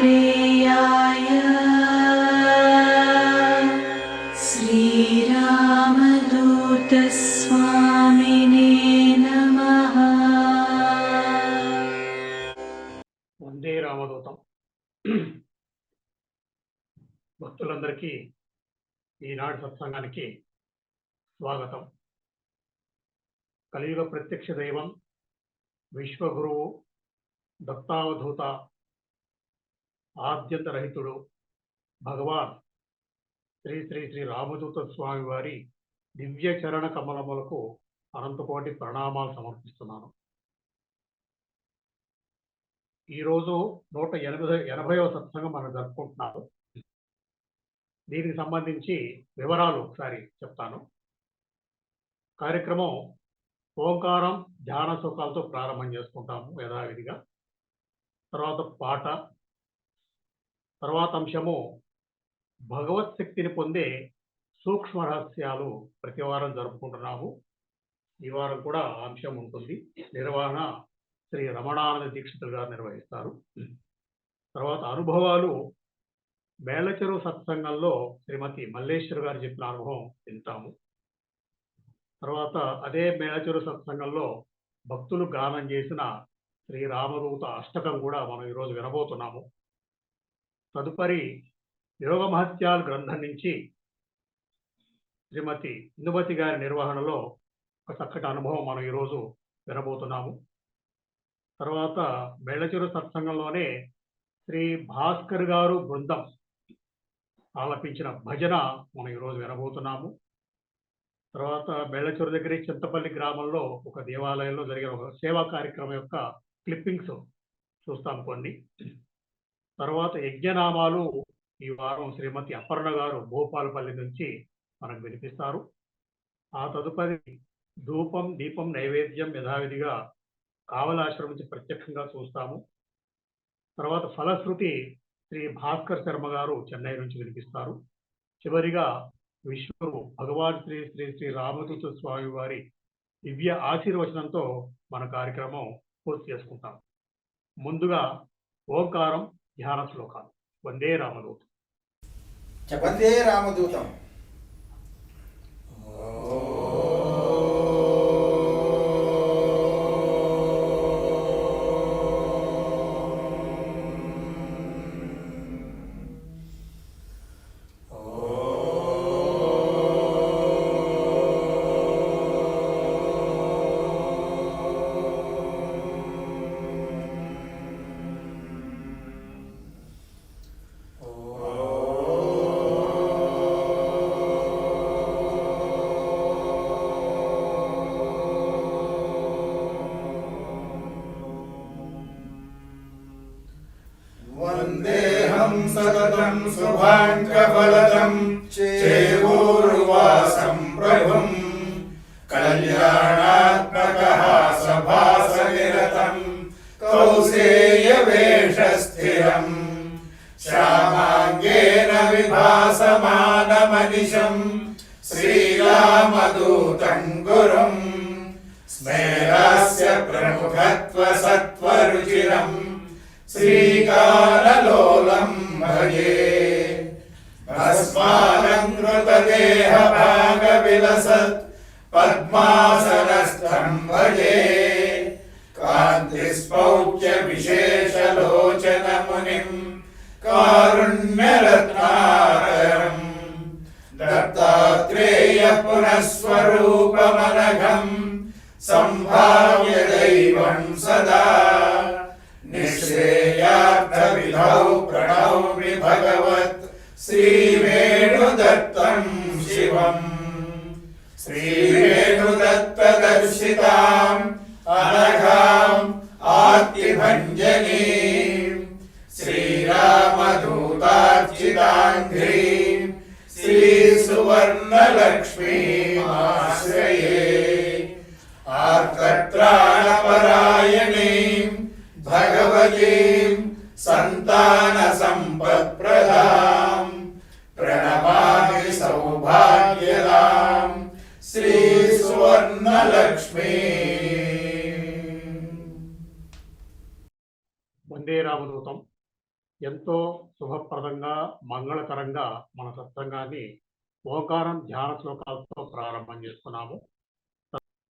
दत्तात्रेयाय श्रीरामदूतस्वामिने नमः। వందే రామదూతం. భక్తులందరికీ ఈనాటి సత్సంగానికి స్వాగతం. కలియుగ ప్రత్యక్ష దైవం విశ్వగురువు దత్తావధూత ఆద్యంతరహితుడు భగవాన్ శ్రీ శ్రీ శ్రీ రామదూత స్వామి వారి దివ్య చరణ కమలములకు అనంతకోటి ప్రణామాలు సమర్పిస్తున్నాను. ఈరోజు 180వ సత్సంగం మనం జరుపుకుంటున్నాము. దీనికి సంబంధించి వివరాలు ఒకసారి చెప్తాను. కార్యక్రమం ఓంకారం ధ్యాన సుఖాలతో ప్రారంభం చేసుకుంటాము యథావిధిగా. తర్వాత పాట, తర్వాత అంశము భగవత్ శక్తిని పొందే సూక్ష్మ రహస్యాలు ప్రతి వారం జరుపుకుంటున్నాము. ఈ వారం కూడా అంశం ఉంటుంది. నిర్వహణ శ్రీ రమణానంద దీక్షితులు గారు నిర్వహిస్తారు. తర్వాత అనుభవాలు మేళచెరువు సత్సంగంలో శ్రీమతి మల్లేశ్వర్ గారు చెప్పిన అనుభవం వింటాము. తర్వాత అదే మేళచెరువు సత్సంగంలో భక్తులు గానం చేసిన శ్రీ రామదూత అష్టకం కూడా మనం ఈరోజు వినబోతున్నాము. తదుపరి యోగ మహత్యాలు గ్రంథం నుంచి శ్రీమతి ఇందుమతి గారి నిర్వహణలో ఒక చక్కటి అనుభవం మనం ఈరోజు వినబోతున్నాము. తర్వాత మేళచెరువు సత్సంగంలోనే శ్రీ భాస్కర్ గారు బృందం ఆలపించిన భజన మనం ఈరోజు వినబోతున్నాము. తర్వాత మేళచెరువు దగ్గర చింతపల్లి గ్రామంలో ఒక దేవాలయంలో జరిగిన ఒక సేవా కార్యక్రమం యొక్క క్లిప్పింగ్స్ చూస్తాం కొన్ని. తర్వాత యజ్ఞనామాలు ఈ వారం శ్రీమతి అపర్ణ గారు భూపాలపల్లి నుంచి మనకు వినిపిస్తారు. ఆ తదుపరి ధూపం దీపం నైవేద్యం యథావిధిగా కావలాశ్రమం నుంచి ప్రత్యక్షంగా చూస్తాము. తర్వాత ఫలశ్రుతి శ్రీ భాస్కర్ శర్మ గారు చెన్నై నుంచి వినిపిస్తారు. చివరిగా విశ్వగురు భగవాన్ శ్రీ శ్రీ శ్రీ రామదూత స్వామి వారి దివ్య ఆశీర్వచనంతో మన కార్యక్రమం పూర్తి చేసుకుంటాం. ముందుగా ఓంకారం ధ్యాన శ్లోకాలు. వందే రామదూతం. వందే రామదూతం. వందేహం సతతం శుభాంగఫలదం చేవోర్వాసం ప్రభుం కళ్యాణాత్మకః సభాసనిరతం కౌసేయవేషస్థిరం శ్యామాంగేన విభాసమానమనిశం శ్రీరామదూతం గురుం స్మేరాస్య ప్రముఖత్వ సత్వరుచిరం శ్రీకారలోలం భజే భస్మాలంకృతదేహ భాగవిలసత్ పద్మాసనస్థం భజే కాంతిస్పౌచ్య విశేషలోచన మునిం కారుణ్యరత్నాకరం దత్తాత్రేయ పునఃస్వరూపమనఘం సంభావ్య దైవం సదా నిశ్రేయార్థవిధౌ ప్రణౌమి భగవత్ శ్రీవేణుదత్తం శివం శ్రీవేణుదత్తదర్శితాం అనఘాం ఆర్తిభంజనీం శ్రీరామదూతార్చితాంఘ్రీం శ్రీసువర్ణలక్ష్మీమాశ్రయే ఆర్తత్రాణపరాయణీం భగవతీం సంతాన సంపత్ప్రదాం ప్రణమామి సౌభాగ్యదాం శ్రీ సువర్ణలక్ష్మీ. వందే రామదూతం. ఎంతో శుభప్రదంగా మంగళకరంగా మన సత్సంగాన్ని ఓంకారం ధ్యాన శ్లోకాలతో ప్రారంభం చేసుకున్నాము.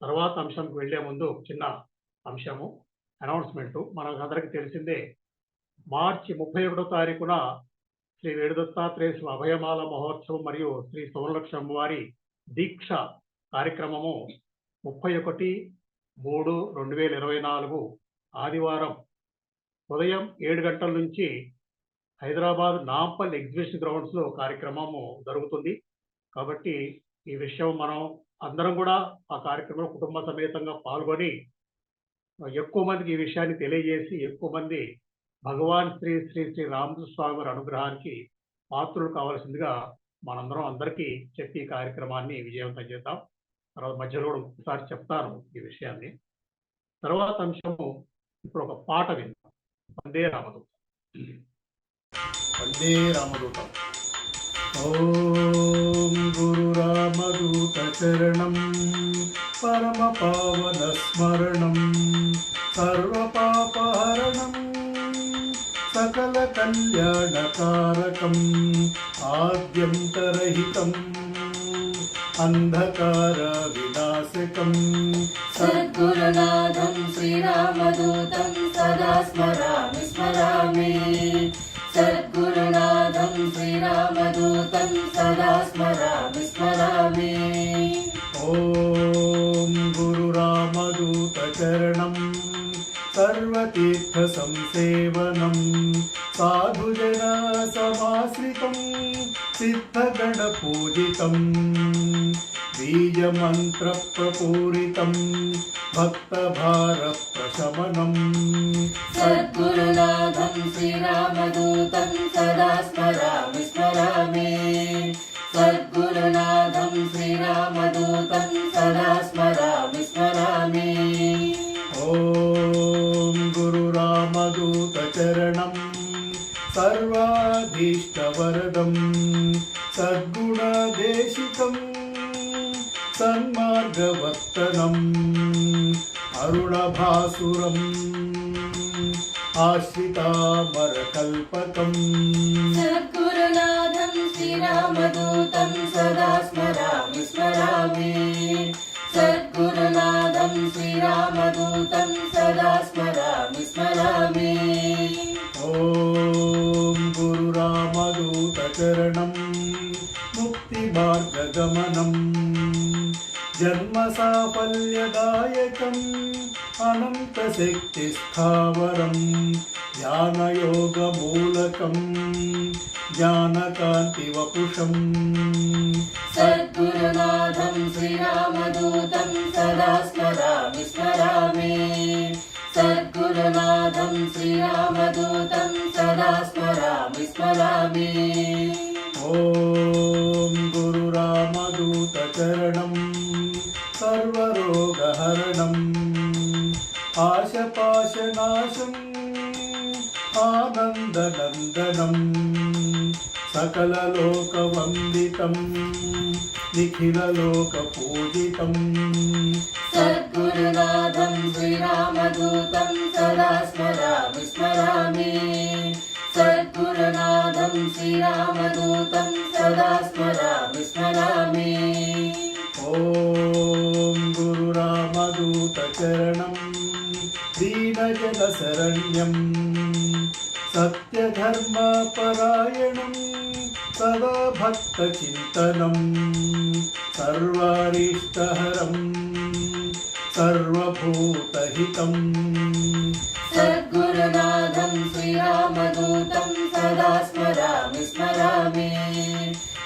తర్వాత అంశంకి వెళ్లే ముందు చిన్న అంశము అనౌన్స్మెంట్. మనకందరికీ తెలిసిందే, మార్చి 31వ తారీఖున శ్రీ వేణుదత్తాత్రేయ స్వామి అభయమాల మహోత్సవం మరియు శ్రీ సువర్ణలక్ష్మి అమ్మవారి దీక్ష కార్యక్రమము 31/3/2024 ఆదివారం ఉదయం 7 గంటల నుంచి హైదరాబాద్ నాంపల్ ఎగ్జిబిషన్ గ్రౌండ్స్ లో కార్యక్రమము జరుగుతుంది. కాబట్టి ఈ విషయం మనం అందరం కూడా ఆ కార్యక్రమంలో కుటుంబ సమేతంగా పాల్గొని ఎక్కువ మందికి ఈ విషయాన్ని తెలియజేసి ఎక్కువ మంది భగవాన్ శ్రీ శ్రీ శ్రీ రామకృష్ణ స్వామి వారి అనుగ్రహానికి పాత్రులు కావాల్సిందిగా మనందరం అందరికీ చెప్పి ఈ కార్యక్రమాన్ని విజయవంతం చేద్దాం. తర్వాత మధ్యలో కూడా ఒకసారి చెప్తాను ఈ విషయాన్ని. తర్వాత అంశము ఇప్పుడు ఒక పాట విందాం. వందే రామదూత. వందే రామదూత. ఓం గురు రామదూత చరణం పరమ పావన స్మరణం సర్వ పాపహరణం సకల కళ్యాణకారకం ఆద్యంతరహితం అంధకార వినాశకం సద్గురునాథం శ్రీరామదూతం సదా స్మరామి స్మరామి. సద్గురునాథం శ్రీరామదూతం సదా స్మరామి స్మరామి. ఓం గురు రామదూత చరణం సర్వతీర్థ సంసేవనం సాధుజన సమాశ్రితం సిద్ధగణ పూజితం బీజమంత్ర ప్రపూరితం భక్తభార ప్రశమనం. సద్గురునాథం శ్రీరామదూతం సదా స్మరామి స్మరామి. సద్గురునాథం శ్రీరామదూతం సదా స్మరామి స్మరామి. ఓం గురు రామదూత చరణం సర్వాధీష్టవరదం సద్గుణదేశికం సన్మార్గవర్తనం అరుణభాసురం ఆశ్రితామరకల్పకం. సద్గురునాథం శ్రీరామదూతం సదా స్మరామి స్మరామి. సద్గురునాథం శ్రీరామదూతం సదా స్మరామి స్మరామి. ఓం గురు రామదూత చరణం ముక్తి మార్గగమనం జన్మ సాఫల్యదాయకం అనంత శక్తి స్థావరం జ్ఞానయోగమూలకం జ్ఞానకాంతి వపుషం. సద్గురునాథం శ్రీరామదూతం సదా స్మరామి స్మరామి. సద్గురునాథం శ్రీరామదూతం సదా స్మరామి స్మరామి. ఓం గురు రామదూత చరణం సర్వరోగహరణం ఆశపాశనాశం ఆనందనందనం సకలలోకవందితం నిఖిలలోకపూజితం. సద్గురునాథం శ్రీరామదూతం సదా స్మరామి స్మరామి. సద్గురునాథం శ్రీరామదూతం సదా స్మరామి స్మరామి. ఓం గురు రామదూత చరణం దీనజన శరణ్యం సత్యధర్మపరాయణం సదా భక్త చింతనం సర్వారిష్టహరం సర్వభూతహితం. సద్గురునాథం శ్రీరామదూతం సదా స్మరామి స్మరామి.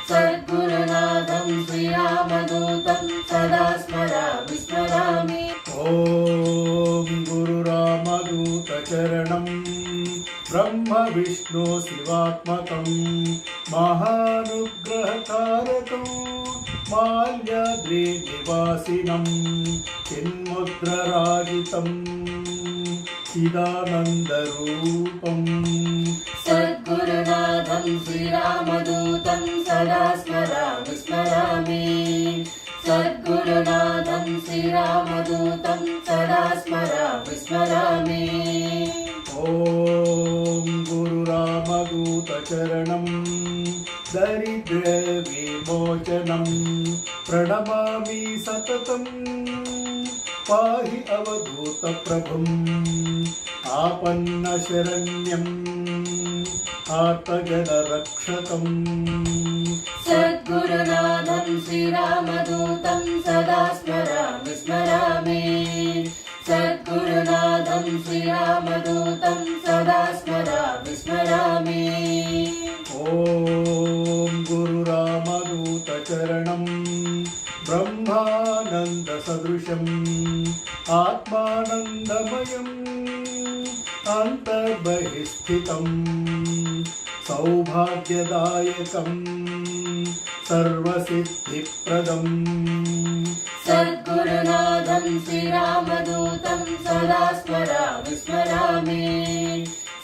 సద్గురునాథం శ్రీరామదూతం సదా స్మరామి స్మరామి. ఓం గురు రామదూత చరణం బ్రహ్మ విష్ణు శివాత్మకం మహానుగ్రహకారకం మాల్యాద్రి నివాసినం చిన్ముద్రరాజితం చిదానందరూపం. సద్గురునాథం శ్రీరామదూతం సదా స్మరామి స్మరామి. సద్గురునాథం శ్రీరామదూతం సదా స్మరామి స్మరామి. ఓం గురు రామ దరిద్ర విమోచనం ప్రణమామి సతతం పాహి అవధూత ప్రభుం ఆపన్న శరణ్యం ఆర్తగణ రక్షకం సద్గురునాథం శ్రీరామదూతం సదా స్మరామి స్మరామి సద్గురునాథం శ్రీరామదూతం సదా స్మరామి స్మరామి ఓం గురురామదూత చరణం బ్రహ్మానంద సదృశం ఆత్మానందమయం అంతర్బహిస్థితం సౌభాగ్యదాయకం సర్వసిద్ధిప్రదం సద్గురునాథం శ్రీరామదూతం సదా స్మరామి స్మరామి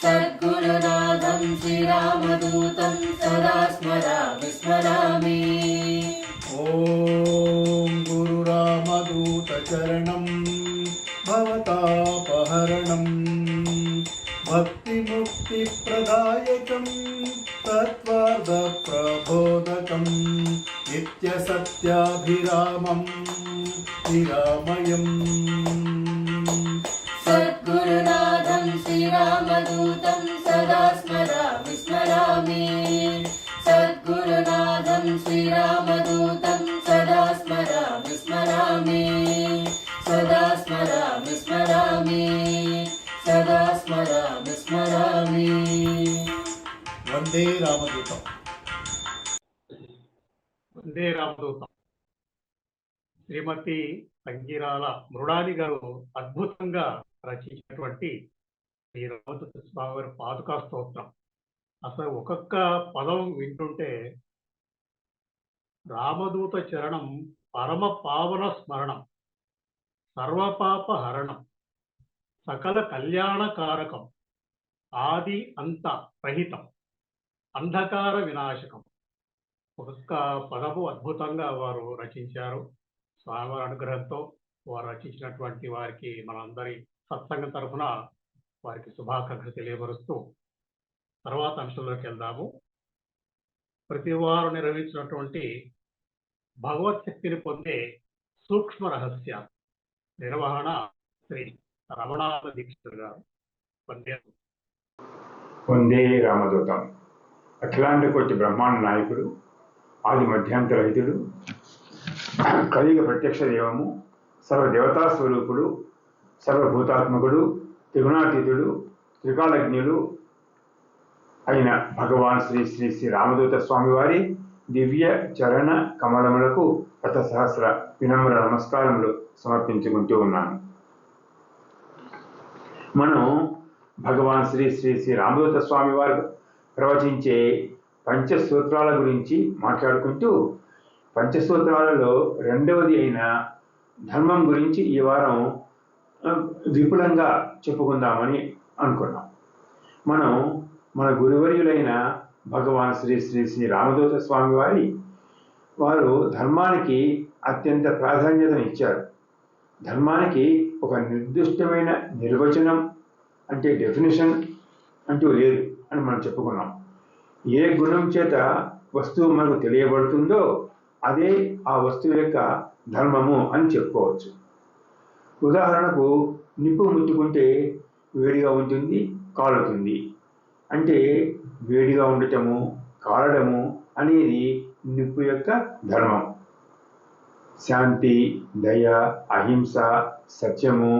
సద్గురునాథం శ్రీరామదూతం సదా స్మరామి స్మరామి ఓం గురురామదూత చరణం భవతాపహరణం భక్తిముక్తిప్రదాయకం తత్వార్థప్రబోధకం నిత్యసత్యాభిరామం నిరామయం సద్గురునాథం శ్రీరామదూతం సదా స్మరామి స్మరామి సద్గురునాథం శ్రీరామదూతం సదా స్మరామి స్మరామి సదా స్మరామి స్మరామి సదా స్మరామి స్మరామి వందే రామదూతం వందే రామదూతం. శ్రీమతి సంగీరాల మృడాలి గారు అద్భుతంగా రచించినటువంటి శ్రీ రామదూత స్వామి వారి పాదుకా స్తోత్రం. అసలు ఒక్కొక్క పదం వింటుంటే రామదూత చరణం పరమ పావన స్మరణం, సర్వపాప హరణం, సకల కళ్యాణకారకం, ఆది అంత రహితం, అంధకార వినాశకం. ఒక్కొక్క పదము అద్భుతంగా వారు రచించారు. స్వామివారి అనుగ్రహంతో వారు రచించినటువంటి వారికి మనందరి సత్సంగం తరఫున వారికి శుభాకాంక్షలు తెలియపరుస్తూ తర్వాత అంశంలోకి వెళ్దాము. ప్రతి వారు నిర్వహించినటువంటి భగవత్ శక్తిని పొందే సూక్ష్మ రహస్య నిర్వహణ శ్రీ రమణానంద దీక్షితులు గారు. వందే రామదూతం. అఖిలాండ కోటి బ్రహ్మాండ నాయకుడు, ఆది మధ్యాంతరహితుడు, కలియుగ ప్రత్యక్ష దేవము, సర్వదేవతా స్వరూపుడు, సర్వభూతాత్మకుడు, త్రిగుణాతీతుడు, త్రికాలజ్ఞుడు అయిన భగవాన్ శ్రీ శ్రీ శ్రీ రామదూత స్వామి వారి దివ్య చరణ కమలములకు శత సహస్ర వినమ్ర నమస్కారములు సమర్పించుకుంటూ ఉన్నాను. మనం భగవాన్ శ్రీ శ్రీ శ్రీ రామదూత స్వామి వారు ప్రవచించే పంచసూత్రాల గురించి మాట్లాడుకుంటూ పంచసూత్రాలలో రెండవది అయిన ధర్మం గురించి ఈ వారం విపులంగా చెప్పుకుందామని అనుకున్నాం. మనం మన గురువర్యులైన భగవాన్ శ్రీ శ్రీ శ్రీ రామదూత స్వామి వారు ధర్మానికి అత్యంత ప్రాధాన్యతను ఇచ్చారు. ధర్మానికి ఒక నిర్దిష్టమైన నిర్వచనం అంటే డెఫినేషన్ అంటూ లేదు అని మనం చెప్పుకున్నాం. ఏ గుణం చేత వస్తువు మనకు తెలియబడుతుందో అదే ఆ వస్తువు యొక్క ధర్మము అని చెప్పుకోవచ్చు. ఉదాహరణకు నిప్పు ముట్టుకుంటే వేడిగా ఉంటుంది, కాలుతుంది. అంటే వేడిగా ఉండటము, కాలడము అనేది నిప్పు యొక్క ధర్మం. శాంతి, దయ, అహింస, సత్యము,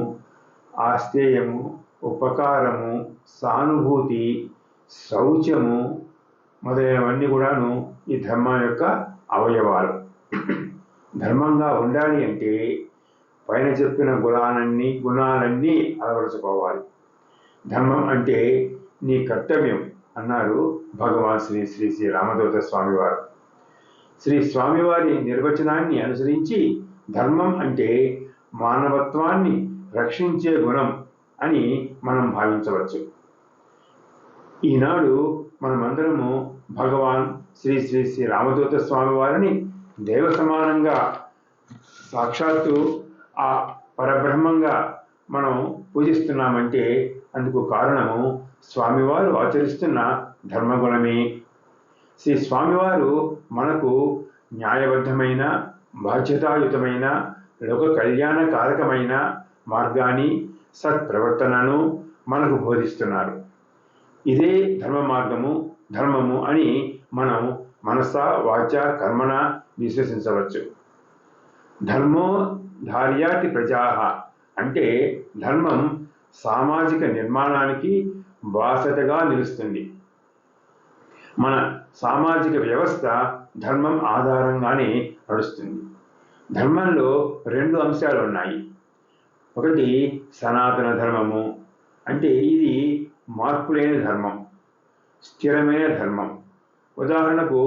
ఆస్తేయము, ఉపకారము, సానుభూతి, శౌచము మొదలైనవన్నీ కూడాను ఈ ధర్మం యొక్క అవయవాలు. ధర్మంగా ఉండాలి అంటే పైన చెప్పిన గుణాలన్నీ అలవరుచుకోవాలి. ధర్మం అంటే నీ కర్తవ్యం అన్నారు భగవాన్ శ్రీ శ్రీ శ్రీ రామదూత స్వామివారు. శ్రీ స్వామివారి నిర్వచనాన్ని అనుసరించి ధర్మం అంటే మానవత్వాన్ని రక్షించే గుణం అని మనం భావించవచ్చు. ఈనాడు మనమందరము భగవాన్ శ్రీ శ్రీ శ్రీ రామదూత స్వామి వారిని దేవ సమానంగా సాక్షాత్తు ఆ పరబ్రహ్మంగా మనం పూజిస్తున్నామంటే అందుకు కారణము స్వామివారు ఆచరిస్తున్న ధర్మగుణమే. శ్రీ స్వామివారు మనకు న్యాయబద్ధమైన, బాధ్యతాయుతమైన, లోక కళ్యాణకారకమైన మార్గాన్ని, సత్ప్రవర్తనను మనకు బోధిస్తున్నారు. ఇదే ధర్మ మార్గము, ధర్మము అని మనం మనస, వాచ, కర్మణ విశ్వసించవచ్చు. ధర్మో ధార్యాతి ప్రజాః అంటే ధర్మం సామాజిక నిర్మాణానికి బాసటగా నిలుస్తుంది. మన సామాజిక వ్యవస్థ ధర్మం ఆధారంగానే నడుస్తుంది. ధర్మంలో 2 అంశాలు ఉన్నాయి. ఒకటి సనాతన ధర్మము, అంటే ఇది మార్పులేని ధర్మం, స్థిరమైన ధర్మం. ఉదాహరణకు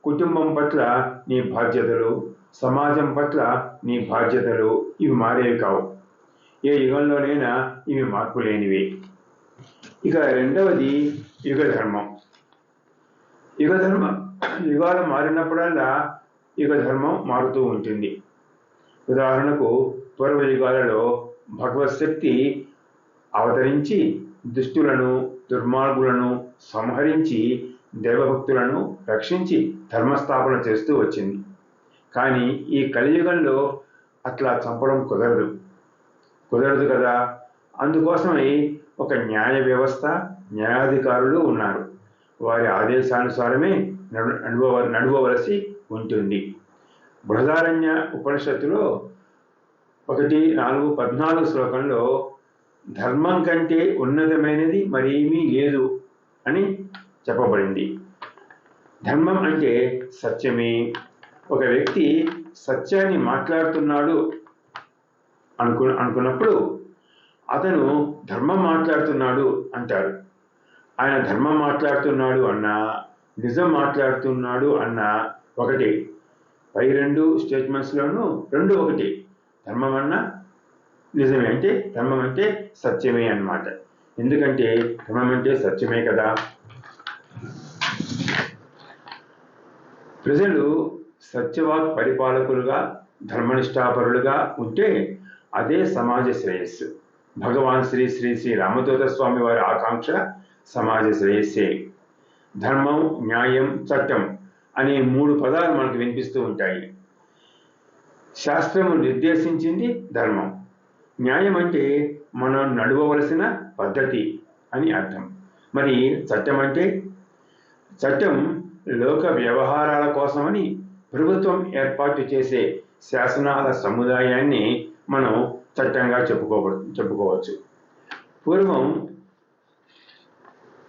కుటుంబం పట్ల నీ బాధ్యతలు, సమాజం పట్ల నీ బాధ్యతలు ఇవి మారేవి కావు. ఏ యుగంలోనైనా ఇవి మార్పు లేనివి. ఇక రెండవది యుగ ధర్మం. యుగాలు మారినప్పుడల్లా యుగ ధర్మం మారుతూ ఉంటుంది. ఉదాహరణకు పూర్వ యుగాలలో భగవత్ శక్తి అవతరించి దుష్టులను, దుర్మార్గులను సంహరించి దేవభక్తులను రక్షించి ధర్మస్థాపన చేస్తూ వచ్చింది. కానీ ఈ కలియుగంలో అట్లా చంపడం కుదరదు కదా. అందుకోసమై ఒక న్యాయ వ్యవస్థ, న్యాయాధికారులు ఉన్నారు. వారి ఆదేశానుసారమే నడవవలసి ఉంటుంది. బృహదారణ్య ఉపనిషత్తులో 1:4-14 శ్లోకంలో ధర్మం కంటే ఉన్నతమైనది మరేమీ లేదు అని చెప్పబడింది. ధర్మం అంటే సత్యమే. ఒక వ్యక్తి సత్యాన్ని మాట్లాడుతున్నాడు అనుకున్నప్పుడు అతను ధర్మం మాట్లాడుతున్నాడు అంటారు. ఆయన ధర్మం మాట్లాడుతున్నాడు అన్నా, నిజం మాట్లాడుతున్నాడు అన్నా ఒకటే. పై 2 స్టేట్మెంట్స్లోనూ 2 ఒకటే. ధర్మం అన్నా నిజమే, అంటే ధర్మం అంటే సత్యమే అన్నమాట. ఎందుకంటే ధర్మం అంటే సత్యమే కదా. ప్రజలు సత్యవాక్ పరిపాలకులుగా, ధర్మనిష్టాపరులుగా ఉంటే అదే సమాజ శ్రేయస్సు. భగవాన్ శ్రీ శ్రీ శ్రీ రామదూత స్వామి వారి ఆకాంక్ష సమాజ శ్రేయస్సే. ధర్మం, న్యాయం, చట్టం అనే 3 పదాలు మనకు వినిపిస్తూ ఉంటాయి. శాస్త్రము నిర్దేశించింది ధర్మం. న్యాయం అంటే మనం నడవవలసిన పద్ధతి అని అర్థం. మరి చట్టం అంటే? చట్టం లోక వ్యవహారాల కోసమని ప్రభుత్వం ఏర్పాటు చేసే శాసనాల సముదాయాన్ని మనం చట్టంగా చెప్పుకోవచ్చు. పూర్వం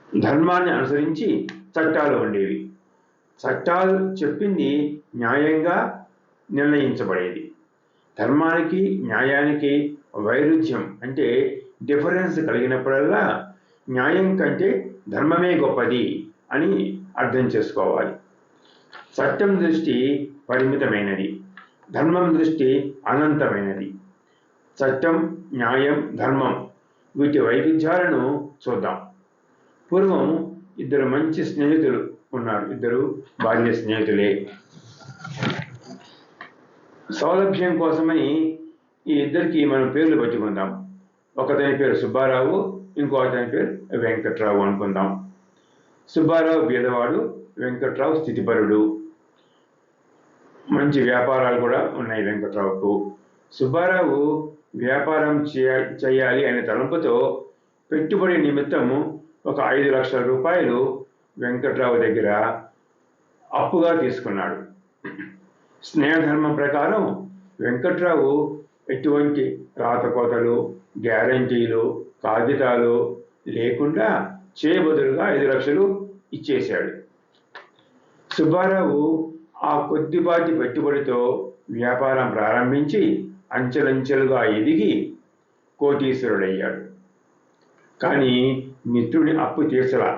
ధర్మాన్ని అనుసరించి చట్టాలు ఉండేవి. చట్టాలు చెప్పింది న్యాయంగా నిర్ణయించబడేది. ధర్మానికి, న్యాయానికి వైరుధ్యం అంటే డిఫరెన్స్ కలిగినప్పుడల్లా న్యాయం కంటే ధర్మమే గొప్పది అని అర్థం చేసుకోవాలి. చట్టం దృష్టి పరిమితమైనది, ధర్మం దృష్టి అనంతమైనది. చట్టం, న్యాయం, ధర్మం వీటి వైవిధ్యాలను చూద్దాం. పూర్వం 2 మంచి స్నేహితులు ఉన్నారు. 2 బాల్య స్నేహితులే. సౌలభ్యం కోసమని ఈ ఇద్దరికి మనం పేర్లు పెట్టుకుందాం. ఒకతని పేరు సుబ్బారావు, ఇంకో అతని పేరు వెంకట్రావు అనుకుందాం. సుబ్బారావు బీదవాడు, వెంకట్రావు స్థితిపరుడు. మంచి వ్యాపారాలు కూడా ఉన్నాయి వెంకట్రావుకు. సుబ్బారావు వ్యాపారం చేయాలి అనే తలంపుతో పెట్టుబడి నిమిత్తము ఒక 5 లక్షల రూపాయలు వెంకట్రావు దగ్గర అప్పుగా తీసుకున్నాడు. స్నేహధర్మం ప్రకారం వెంకట్రావు ఎటువంటి రాతకోతలు, గ్యారంటీలు, కాగితాలు లేకుండా చేయబదులుగా 5 లక్షలు ఇచ్చేశాడు. సుబ్బారావు ఆ కొద్దిపాటి పెట్టుబడితో వ్యాపారం ప్రారంభించి అంచెలంచెలుగా ఎదిగి కోటీశ్వరుడయ్యాడు. కానీ మిత్రుడి అప్పు తీర్చలా.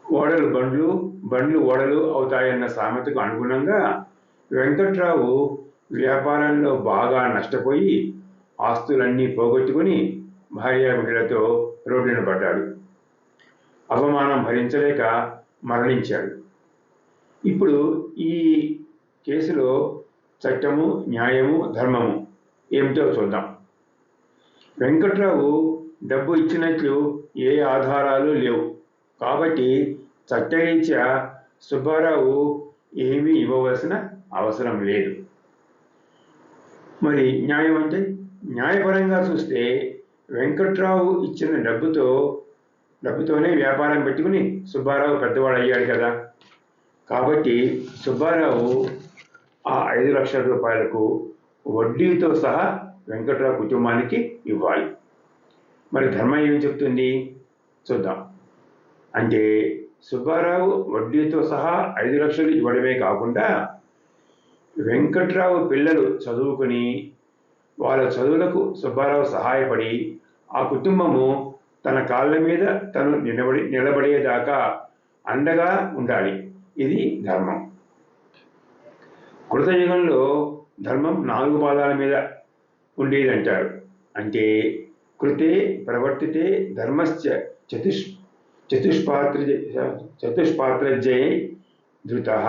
ఓడలు బండ్లు, బండ్లు ఓడలు అవుతాయన్న సామెతకు అనుగుణంగా వెంకట్రావు వ్యాపారంలో బాగా నష్టపోయి ఆస్తులన్నీ పోగొట్టుకుని భార్యాబిడ్డలతో రోడ్డున పడ్డాడు. అవమానం భరించలేక మరణించాడు. ఇప్పుడు ఈ కేసులో చట్టము, న్యాయము, ధర్మము ఏమిటో చూద్దాం. వెంకట్రావు డబ్బు ఇచ్చినట్లు ఏ ఆధారాలు లేవు. కాబట్టి చట్టరీత్యా సుబ్బారావు ఏమీ ఇవ్వవలసిన అవసరం లేదు. మరి న్యాయం అంటే, న్యాయపరంగా చూస్తే వెంకట్రావు ఇచ్చిన డబ్బుతోనే వ్యాపారం పెట్టుకుని సుబ్బారావు పెద్దవాడు అయ్యాడు కదా. కాబట్టి సుబ్బారావు ఆ 5 లక్షల రూపాయలకు వడ్డీతో సహా వెంకట్రావు కుటుంబానికి ఇవ్వాలి. మరి ధర్మం ఏమి చెప్తుంది చూద్దాం. అంటే సుబ్బారావు వడ్డీతో సహా 5 లక్షలు ఇవ్వడమే కాకుండా వెంకట్రావు పిల్లలు చదువుకుని వాళ్ళ చదువులకు సుబ్బారావు సహాయపడి ఆ కుటుంబము తన కాళ్ళ మీద తను నిలబడేదాకా అండగా ఉండాలి. ఇది ధర్మం. కృతయుగంలో ధర్మం 4 పాదాల మీద ఉండేదంటారు. అంటే కృతే ప్రవర్తితే ధర్మశ్చ చతుష్పాత్రజయ ధృతః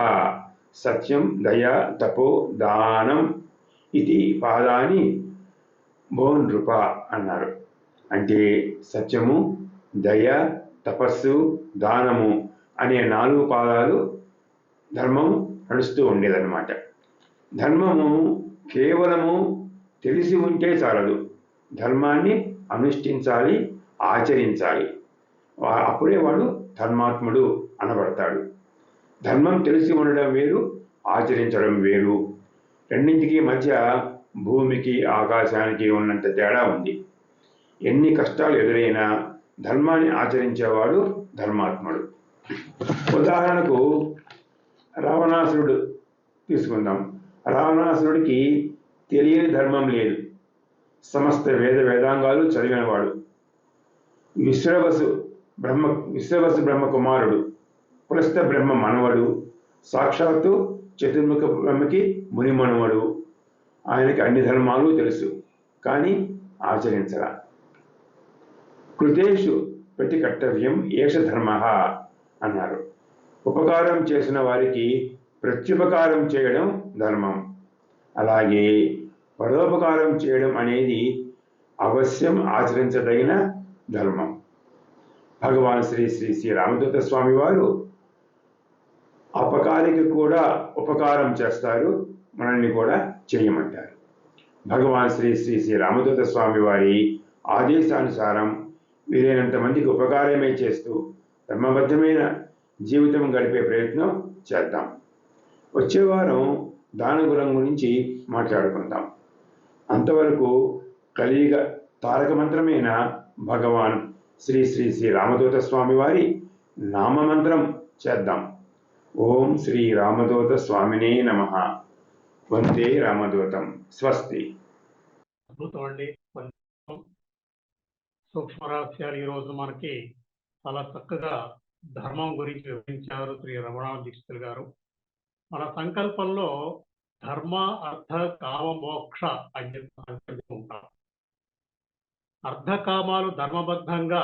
సత్యం దయా తపో దానం ఇది పాదాని భోనృప అన్నారు. అంటే సత్యము, దయ, తపస్సు, దానము అనే 4 పాదాలు ధర్మము నడుస్తూ ఉండేదన్నమాట. ధర్మము కేవలము తెలిసి ఉంటే చాలదు, ధర్మాన్ని అనుష్ఠించాలి, ఆచరించాలి. అప్పుడే వాడు ధర్మాత్ముడు అనబడతాడు. ధర్మం తెలిసి ఉండడం వేరు, ఆచరించడం వేరు. రెండింటికి మధ్య భూమికి ఆకాశానికి ఉన్నంత తేడా ఉంది. ఎన్ని కష్టాలు ఎదురైనా ధర్మాన్ని ఆచరించేవాడు ధర్మాత్ముడు. ఉదాహరణకు రావణాసురుడు తీసుకుందాం. రావణాసురుడికి తెలియని ధర్మం లేదు. సమస్త వేదాంగాలు చదివినవాడు. విశ్రవసు బ్రహ్మ కుమారుడు, పులస్త బ్రహ్మ మనవడు, సాక్షాత్తు చతుర్ముఖ బ్రహ్మకి ముని మనవడు. ఆయనకి అన్ని ధర్మాలు తెలుసు, కానీ ఆచరించరా. కృతేషు ప్రతి కర్తవ్యం ఏష ధర్మ అన్నారు. ఉపకారం చేసిన వారికి ప్రత్యుపకారం చేయడం ధర్మం. అలాగే పరోపకారం చేయడం అనేది అవశ్యం ఆచరించదగిన ధర్మం. భగవాన్ శ్రీ శ్రీ శ్రీ రామదూత స్వామి వారు అపకారికి కూడా ఉపకారం చేస్తారు, మనల్ని కూడా చేయమంటారు. భగవాన్ శ్రీ శ్రీ శ్రీ రామదూత స్వామి వారి ఆదేశానుసారం వీలైనంత మందికి ఉపకారమే చేస్తూ ధర్మబద్ధమైన జీవితం గడిపే ప్రయత్నం చేద్దాం. వచ్చే వారం దానగుణం గురించి మాట్లాడుకుందాం. అంతవరకు కలియుగ తారక మంత్రమైన భగవాన్ శ్రీ శ్రీ శ్రీ రామదూత స్వామి వారి నామమంత్రం చేద్దాం. ఓం శ్రీ రామదూత స్వామినే నమః. వందే రామదూతం. స్వస్తి. అద్భుతం అండి. సూక్ష్మ రహస్యాలు ఈరోజు మనకి చాలా చక్కగా ధర్మం గురించి వివరించారు శ్రీ రమణ దీక్షితులు గారు. మన సంకల్పంలో ధర్మ, అర్థ, కామ, మోక్ష అని చెప్పి సంకల్పిస్తుంటాం. అర్ధకామాలు ధర్మబద్ధంగా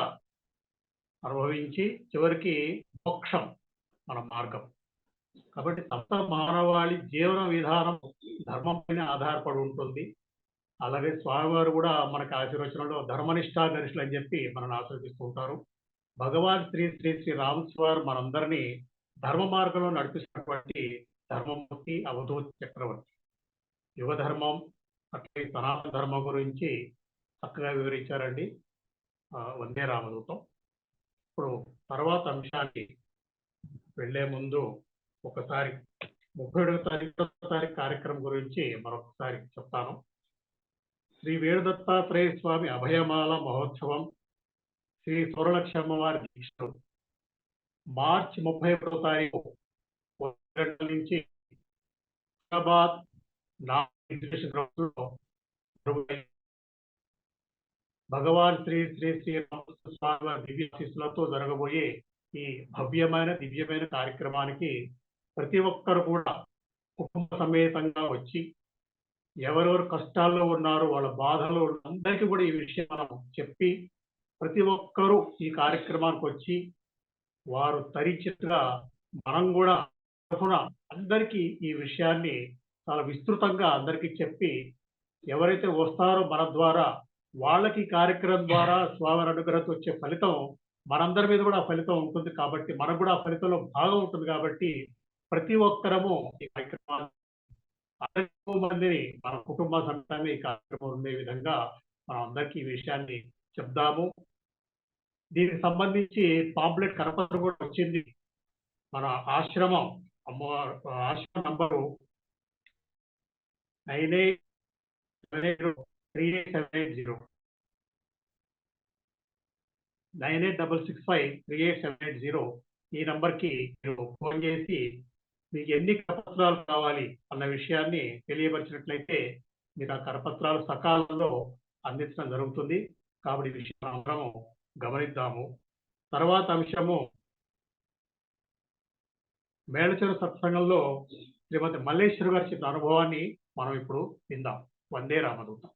అనుభవించి చివరికి మోక్షం మన మార్గం. కాబట్టి సప్త మానవాళి జీవన విధానం ధర్మం పైన ఆధారపడి ఉంటుంది. అలాగే స్వామివారు కూడా మనకి ఆశీర్వచనంలో ధర్మనిష్టా గరిష్ఠులు అని చెప్పి మనల్ని ఆశీర్వదిస్తూ ఉంటారు. భగవాన్ శ్రీ శ్రీ శ్రీ రామస్వామి మనందరినీ ధర్మ మార్గంలో నడిపిస్తున్నటువంటి ధర్మమూర్తి, అవధూత చక్రవర్తి. యుగ ధర్మం అట్లే సనాతన ధర్మం గురించి చక్కగా వివరించారండి. వందే రామదూతం. ఇప్పుడు తర్వాత అంశానికి వెళ్లే ముందు ఒకసారి 31వ తారీఖు కార్యక్రమం గురించి మరొకసారి చెప్తాను. శ్రీ వేణుదత్తాత్రేయ స్వామి అభయమాల మహోత్సవం, శ్రీ సౌరలక్ష్మమ్మ వారి దీక్షలు మార్చి 31వ తారీఖు నుంచి హైదరాబాద్ భగవాన్ శ్రీ శ్రీ శ్రీ రామకృష్ణ స్వామి వారి దివ్యాశీస్సులతో జరగబోయే ఈ భవ్యమైన దివ్యమైన కార్యక్రమానికి ప్రతి ఒక్కరు కూడా కుటుంబ సమేతంగా వచ్చి ఎవరెవరు కష్టాల్లో ఉన్నారో వాళ్ళ బాధల్లో అందరికీ కూడా ఈ విషయం మనం చెప్పి ప్రతి ఒక్కరూ ఈ కార్యక్రమానికి వచ్చి వారు తరిచిగా మనం కూడా అందరికీ ఈ విషయాన్ని చాలా విస్తృతంగా అందరికీ చెప్పి ఎవరైతే వస్తారో మన ద్వారా వాళ్ళకి కార్యక్రమం ద్వారా స్వామి అనుగ్రహంతో వచ్చే ఫలితం మనందరి మీద కూడా ఆ ఫలితం ఉంటుంది కాబట్టి మనకు కూడా ఆ ఫలితంలో భాగం ఉంటుంది కాబట్టి ప్రతి ఒక్కరము ఈ కార్యక్రమాలు ఎక్కువ మందిని మన కుటుంబ సభ్యులని ఈ కార్యక్రమం ఉండే విధంగా మనం అందరికీ ఈ విషయాన్ని చెప్దాము. దీనికి సంబంధించి పాంప్లెట్ కరపత్రం కూడా వచ్చింది. మన ఆశ్రమం అమ్మవారు ఆశ్రమం నంబరు 9838653880 9866538780 ఈ నంబర్కి మీరు ఫోన్ చేసి మీకు ఎన్ని కరపత్రాలు కావాలి అన్న విషయాన్ని తెలియపరిచినట్లయితే మీకు ఆ కరపత్రాలు సకాలంలో అందించడం జరుగుతుంది. కాబట్టి ఈ విషయం అందరము గమనిద్దాము. తర్వాత అంశము మేళచెరు సత్సంగంలో శ్రీమతి మల్లేశ్వరి గారి చెప్పిన అనుభవాన్ని మనం ఇప్పుడు విందాం. వందే రామదూతం.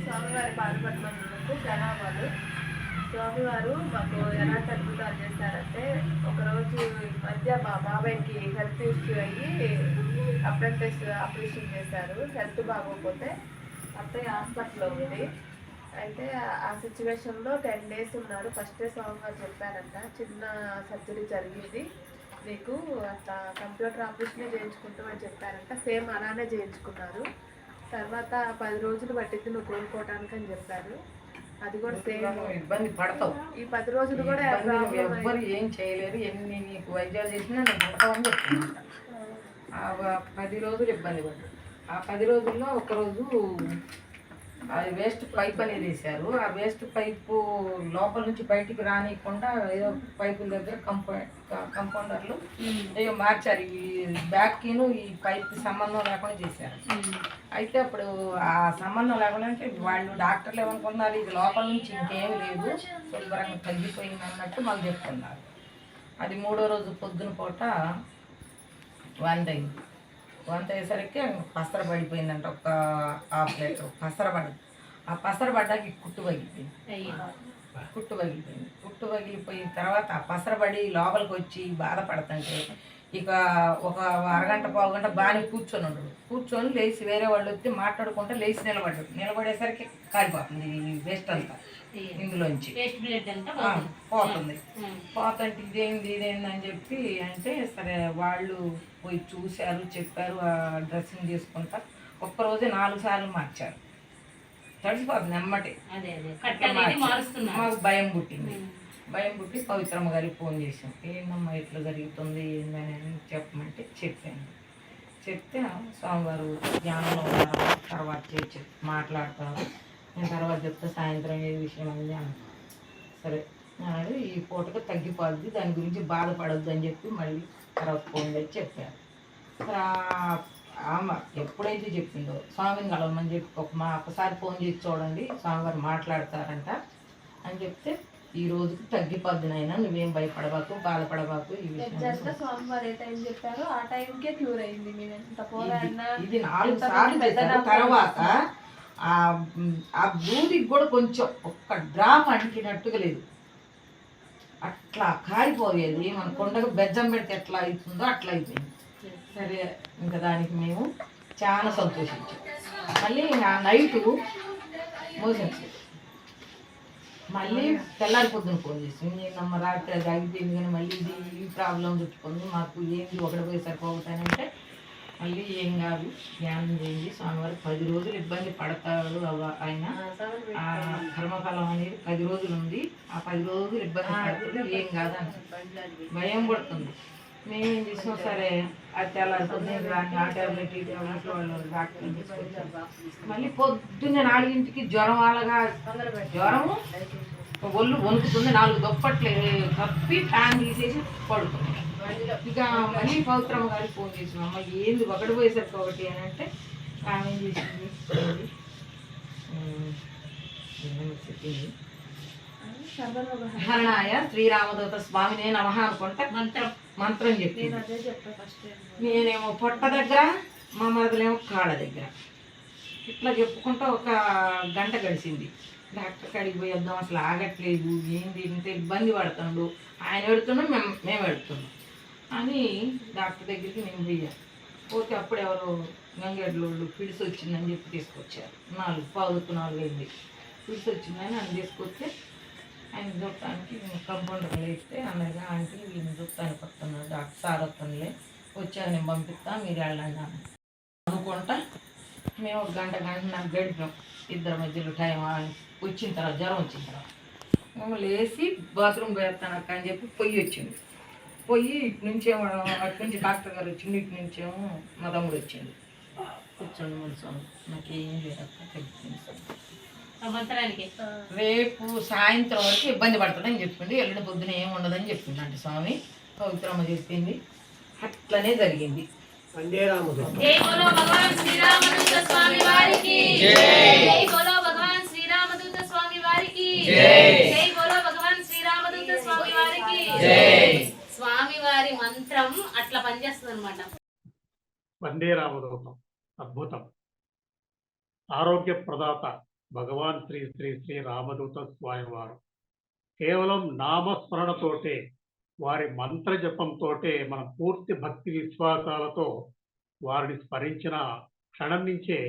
స్వామివారి పాదపద్మములకు ప్రణామాలు. స్వామివారు మాకు ఎలాంటి అద్భుతాలు చేశారంటే, ఒకరోజు ఈ మధ్య మా బాబాయ్కి హెల్త్ ఇష్యూ అయ్యి అప్రెంటిస్ ఆపరేషన్ చేశారు. హెల్త్ బాగోకపోతే అత్తయ్య హాస్పిటల్లో ఉంది. అయితే ఆ సిచ్యువేషన్లో 10 days ఉన్నారు. ఫస్ట్ డే స్వామివారు చెప్పారంట, చిన్న సర్జరీ జరిగింది, నీకు అట్లా కంప్యూటర్ ఆపరేషనే చేయించుకుంటామని చెప్పారంట. సేమ్ అలానే చేయించుకున్నారు. తర్వాత 10 రోజులు పట్టింది నువ్వు కోలుకోవటానికి అని చెప్పారు. అది కూడా సేమ్ ఇబ్బంది పడతావు. ఈ 10 రోజులు కూడా ఎవ్వరు ఏం చేయలేరు, ఎన్ని నీకు వైద్యాలు చేసినా నేను పడతావని చెప్తున్నా. ఆ 10 రోజులు ఇబ్బంది పడ్డాడు. ఆ 10 రోజుల్లో ఒకరోజు అది వేస్ట్ పైప్ అనేది వేశారు. ఆ వేస్ట్ పైపు లోపల నుంచి బయటికి రానియకుండా ఏదో పైపుల దగ్గర కంపౌండర్లు ఏదో మార్చారు. ఈ బ్యాక్కిను ఈ పైప్కి సంబంధం లేకుండా చేశారు. అయితే అప్పుడు ఆ సంబంధం లేకుండా అంటే వాళ్ళు డాక్టర్లు ఏమనుకున్నారు, ఇది లోపల నుంచి ఇంకేం లేదు, శుభ్రంగా తగ్గిపోయింది అన్నట్టు మాకు చెప్తున్నారు. అది 3వ రోజు పొద్దున పూట 1 అయింది. 1 అయ్యేసరికి పసర పడిపోయిందంట. ఒక హాఫ్ లీటర్ పసర పడి, ఆ పసర పడ్డాకి కుట్టు పగిలిపోయిన తర్వాత ఆ పసర పడి లోపలికి వచ్చి బాధపడుతుంటే ఇక ఒక అరగంట పావుగంట బాగా కూర్చొని లేచి వేరే వాళ్ళు వచ్చి మాట్లాడుకుంటే లేచి నిలబడేసరికి కాలిపోతుంది ఈ వేస్ట్ అంతా ఇందులోంచి పోతుంది. పోతుంటే ఇదేంది అని చెప్పి అంటే సరే వాళ్ళు పోయి చూశారు, చెప్పారు, డ్రెస్సింగ్ చేసుకుంటా ఒక్కరోజే 4 సార్లు మార్చారు. తడిసిపోతుంది అమ్మటే. మాకు భయం పుట్టింది. భయం పుట్టి పవిత్రమ్మ గారికి ఫోన్ చేసాం, ఏందమ్మా ఇట్లా జరుగుతుంది ఏందని చెప్పమంటే చెప్తే స్వామివారు ధ్యానంలో ఉన్నారు, తర్వాత మాట్లాడతారు, నేను తర్వాత చెప్తే సాయంత్రం ఏ విషయం అనేది అన్నాను. సరే అది ఈ పూటకు తగ్గిపోద్ది, దాని గురించి బాధపడద్దు అని చెప్పి మళ్ళీ తర్వాత ఫోన్ చేసి చెప్పారు. ఆమె ఎప్పుడైతే చెప్పిందో స్వామిని కలవమని చెప్పి ఒకసారి ఫోన్ చేసి చూడండి స్వామివారు మాట్లాడతారంట అని చెప్తే ఈ రోజుకి తగ్గిపోద్ది నాయనా, నువ్వేం భయపడబాకు, బాధపడబాకు. ఈ విషయం స్వామివారు ఏ టైం చెప్పారు ఆ టైంకే క్యూర్ అయింది. ఇది 4 సార్లు చేశారు. తర్వాత ఆ దూదికి కూడా కొంచెం ఒక్క డ్రాప్ అంటినట్టుగా లేదు, అట్లా కారిపోయేది. మన కొండకు బెజ్జం పెడితే ఎట్లా అవుతుందో అట్లా అయిపోయింది. సరే ఇంకా దానికి మేము చాలా సంతోషించాం. మళ్ళీ ఆ నైటు మోషన్స్ మళ్ళీ తెల్లారి పొద్దున ఫోన్ చేసి, నేనమ్మ రాత్రి అది ఆగిపోయింది కానీ మళ్ళీ ఇది ఈ ప్రాబ్లం చుట్టుకుంది, మాకు ఏంటి ఒకటి పోయి సరిపోతానంటే మళ్ళీ ఏం కాదు, ధ్యానం చేయండి, స్వామివారికి 10 రోజులు ఇబ్బంది పడతాడు ఆయన. ఆ కర్మఫలం అనేది 10 రోజులు ఉంది, ఆ 10 రోజులు ఇబ్బంది పడుతుంది, ఏం కాదు అని భయం పడుతుంది. మేమేం చేసాం, సరే అది తెల్లారిపోతుంది ఆ ట్యాబ్లెట్ ఈ ట్యాబ్లెట్లో వాళ్ళు డాక్టర్ తీసుకొచ్చారు. మళ్ళీ పొద్దున్నే 4ంటికి జ్వరం, అలాగా జ్వరము ఒళ్ళు వణుకుతుంది, 4 దుప్పట్లు కప్పి ఫ్యాన్ తీసేసి పడుతుంది. ఇక మళ్ళీ పవిత్రమ్మ గారికి ఫోన్ చేసాం, అమ్మ ఏంది ఒకటి పోయేసరికి ఒకటి అని అంటే ఆమె ఏం చేసింది, చెప్పింది హరణాయ శ్రీరామదూత స్వామినే నమః అనుకుంటా మంత్రం చెప్పింది. నేనేమో పొట్ట దగ్గర, మా మరదలేమో కాళ్ళ దగ్గర ఇట్లా చెప్పుకుంటూ ఒక గంట గడిచింది. డాక్టర్ కాడికి పోయి వద్దాం, అసలు ఆగట్లేదు, ఏంది ఇంత ఇబ్బంది పడుతుండు, ఆయన పెడుతున్నాం మేము పెడుతున్నాం అని డాక్టర్ దగ్గరికి నేను పోయాను. పోతే అప్పుడు ఎవరో గంగేడ్లోళ్ళు ఫిడ్స్ వచ్చిందని చెప్పి తీసుకొచ్చారు. 4 అయింది ఫిడ్స్ వచ్చిందని అని తీసుకొస్తే ఆయన చూడటానికి కంపౌండర్ లేస్తే అన్నగా ఆంటీ వీళ్ళని చూడటానికి వస్తున్నాడు, డాక్టర్ సార్ వస్తుందిలే, వచ్చాక నేను పంపిస్తా, మీరు వెళ్ళండి అని అనుకుంటా మేము ఒక గంట నాకు గడిపాం. ఇద్దరి మధ్యలో టైం వచ్చిన తర్వాత జ్వరం వచ్చిన తర్వాత మేము లేచి బాత్రూమ్ పోయేస్తాను అక్క అని చెప్పి పొయ్యి వచ్చింది. పొయ్యి ఇటు నుంచేమో అటు నుంచి డాక్టర్ గారు వచ్చింది, ఇటు నుంచేమో మా తమ్ముడు వచ్చింది. కూర్చోండి మనసు నాకేం లేదక్క తెలిసింది. రేపు సాయంత్రం వరకు ఇబ్బంది పడుతుందని చెప్పింది, ఎల్లుండి పొద్దున ఏమి ఉండదని చెప్పింది అంటే స్వామి పవిత్రమ్మ చెప్పింది. అట్లనే జరిగింది. వందే రామదూతం. జై బోలో భగవాన్ శ్రీరామదూత స్వామి వారికి జై. జై బోలో భగవాన్ శ్రీరామదూత స్వామి వారికి జై. జై బోలో భగవాన్ శ్రీరామదూత స్వామి వారికి జై. స్వామి వారి మంత్రం అట్లా పనిచేస్తుంది అనమాట. వందే రామదూతం అద్భుతం. ఆరోగ్య ప్రదాత భగవాన్ శ్రీ శ్రీ శ్రీ రామదూత స్వామి వారు కేవలం నామస్మరణతోటే, వారి మంత్ర జపంతోటే మనం పూర్తి భక్తి విశ్వాసాలతో వారిని స్మరించిన క్షణం నుంచే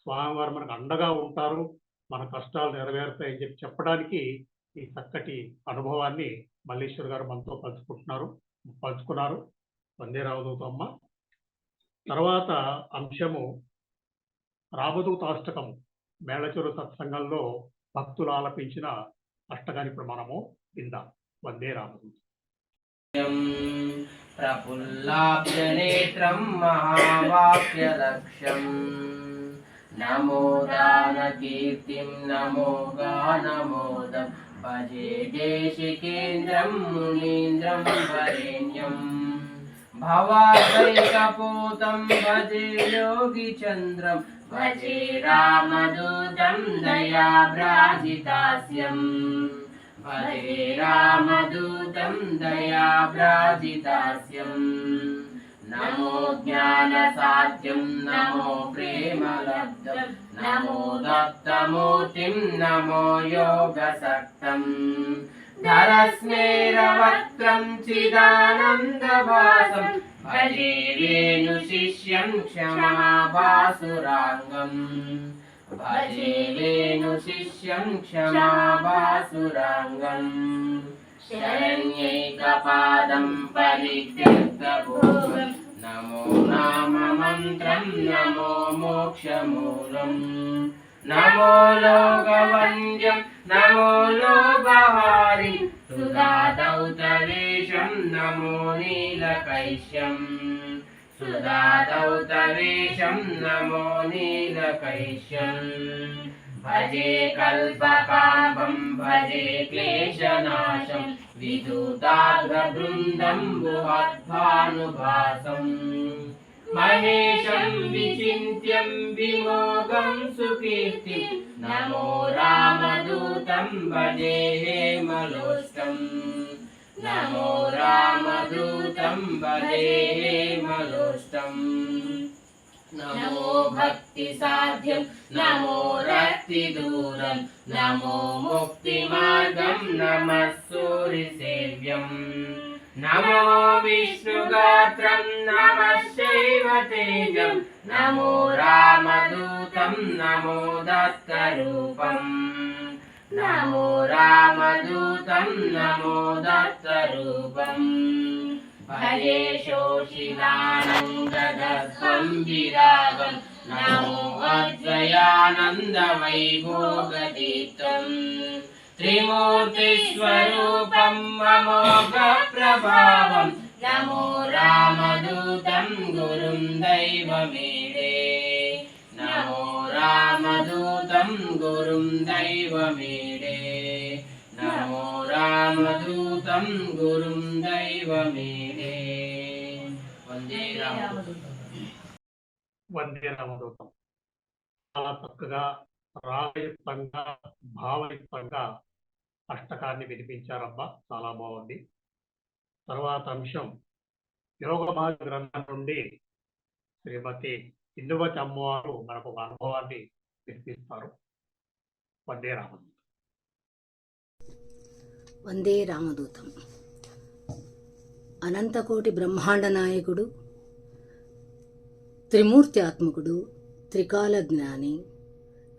స్వామివారు మనకు అండగా ఉంటారు, మన కష్టాలు నెరవేరుతాయని చెప్పడానికి ఈ చక్కటి అనుభవాన్ని మల్లేశ్వర్ గారు మనతో పంచుకున్నారు. వందే రామదూతమ్మ. తర్వాత అంశము రామదూతాష్టకము. మేళచెరు సత్సంగంలో భక్తులు ఆలపించిన అష్టకాన్ని ఇప్పుడు మనము విందాం. వందే రామదూతం. ప్రఫుల్లాబ్జనేత్రం మహావాక్యలక్ష్యం నమో దానకీర్తిం నమో గానమోదం భజే దేశికేంద్రం మునీంద్రం వరేణ్యం భవాద్వైతపోతం భజే యోగిచంద్రం భజే రామదూతం దయాభ్రాజితాస్యం భజే రామదూతం దయాభ్రాజితాస్యం నమో జ్ఞానసాధ్యం నమో ప్రేమలబ్ధం నమో దత్తమూర్తిం నమో యోగసక్తం ధరస్మేరవక్త్రం చిదానందభాసం భజే వేణు శిష్యం క్షమాభాసురాంగం భజే వేణు శిష్యం క్షమాభాసురాంగం శరణ్యైకపాదం పరిత్యక్తభూతం నమో నామ మంత్రం నమో మోక్షమూలం నమో లోకవంద్యం నమో లోకహారిం సుధాదౌతవేషం నమో నీలకైశ్యం సుధాదౌతవేషం నమో నీలకైశ్యం భజే కల్పకాంబం భజే క్లేశనాశం విదూతాగ్రబృందం బృహద్భానుభాసం మహేశం విచింత్యం విమోగం సుకీర్తిం నమో రామదూతం భజే హేమలోష్టం నమో రామదూతం భజే హేమలోష్టం నమో భక్తి సాధ్యం నమో రక్తి దూరం నమో ముక్తి మార్గం నమః సూరి సేవ్యం నమో విష్ణుగాత్రం నమః శైవ తేజం నమో రామదూతం నమో దత్తరూపం నమో రామదూతం నమో దత్తరూపం భజే శోషితానం గదస్వం విరాగం నమో అద్వయానంద వైభోగదీప్తం త్రిమూర్తిస్వరూపం మమోఘ ప్రభావం నమో రామదూతం గురుం దైవమీడే నమో రామదూతం గురుం దైవమీడే నమో రామదూతం గురుం దైవమీడే. వందే రామదూతం. వందే రామదూతం. చాలా చక్కగా రాగయుక్తంగా భావయుక్తంగా అష్టకాన్ని వినిపించారబ్బా, చాలా బాగుంది. తర్వాత అంశం యోగమార్గ గ్రంథం నుండి శ్రీమతి ఇందువతి అమ్మవారు మనకు ఒక అనుభవాన్ని వినిపిస్తారు. వందే రామదూతం. వందే రామదూతం. అనంతకోటి బ్రహ్మాండ నాయకుడు, త్రిమూర్తి ఆత్మకుడు, త్రికాల జ్ఞాని,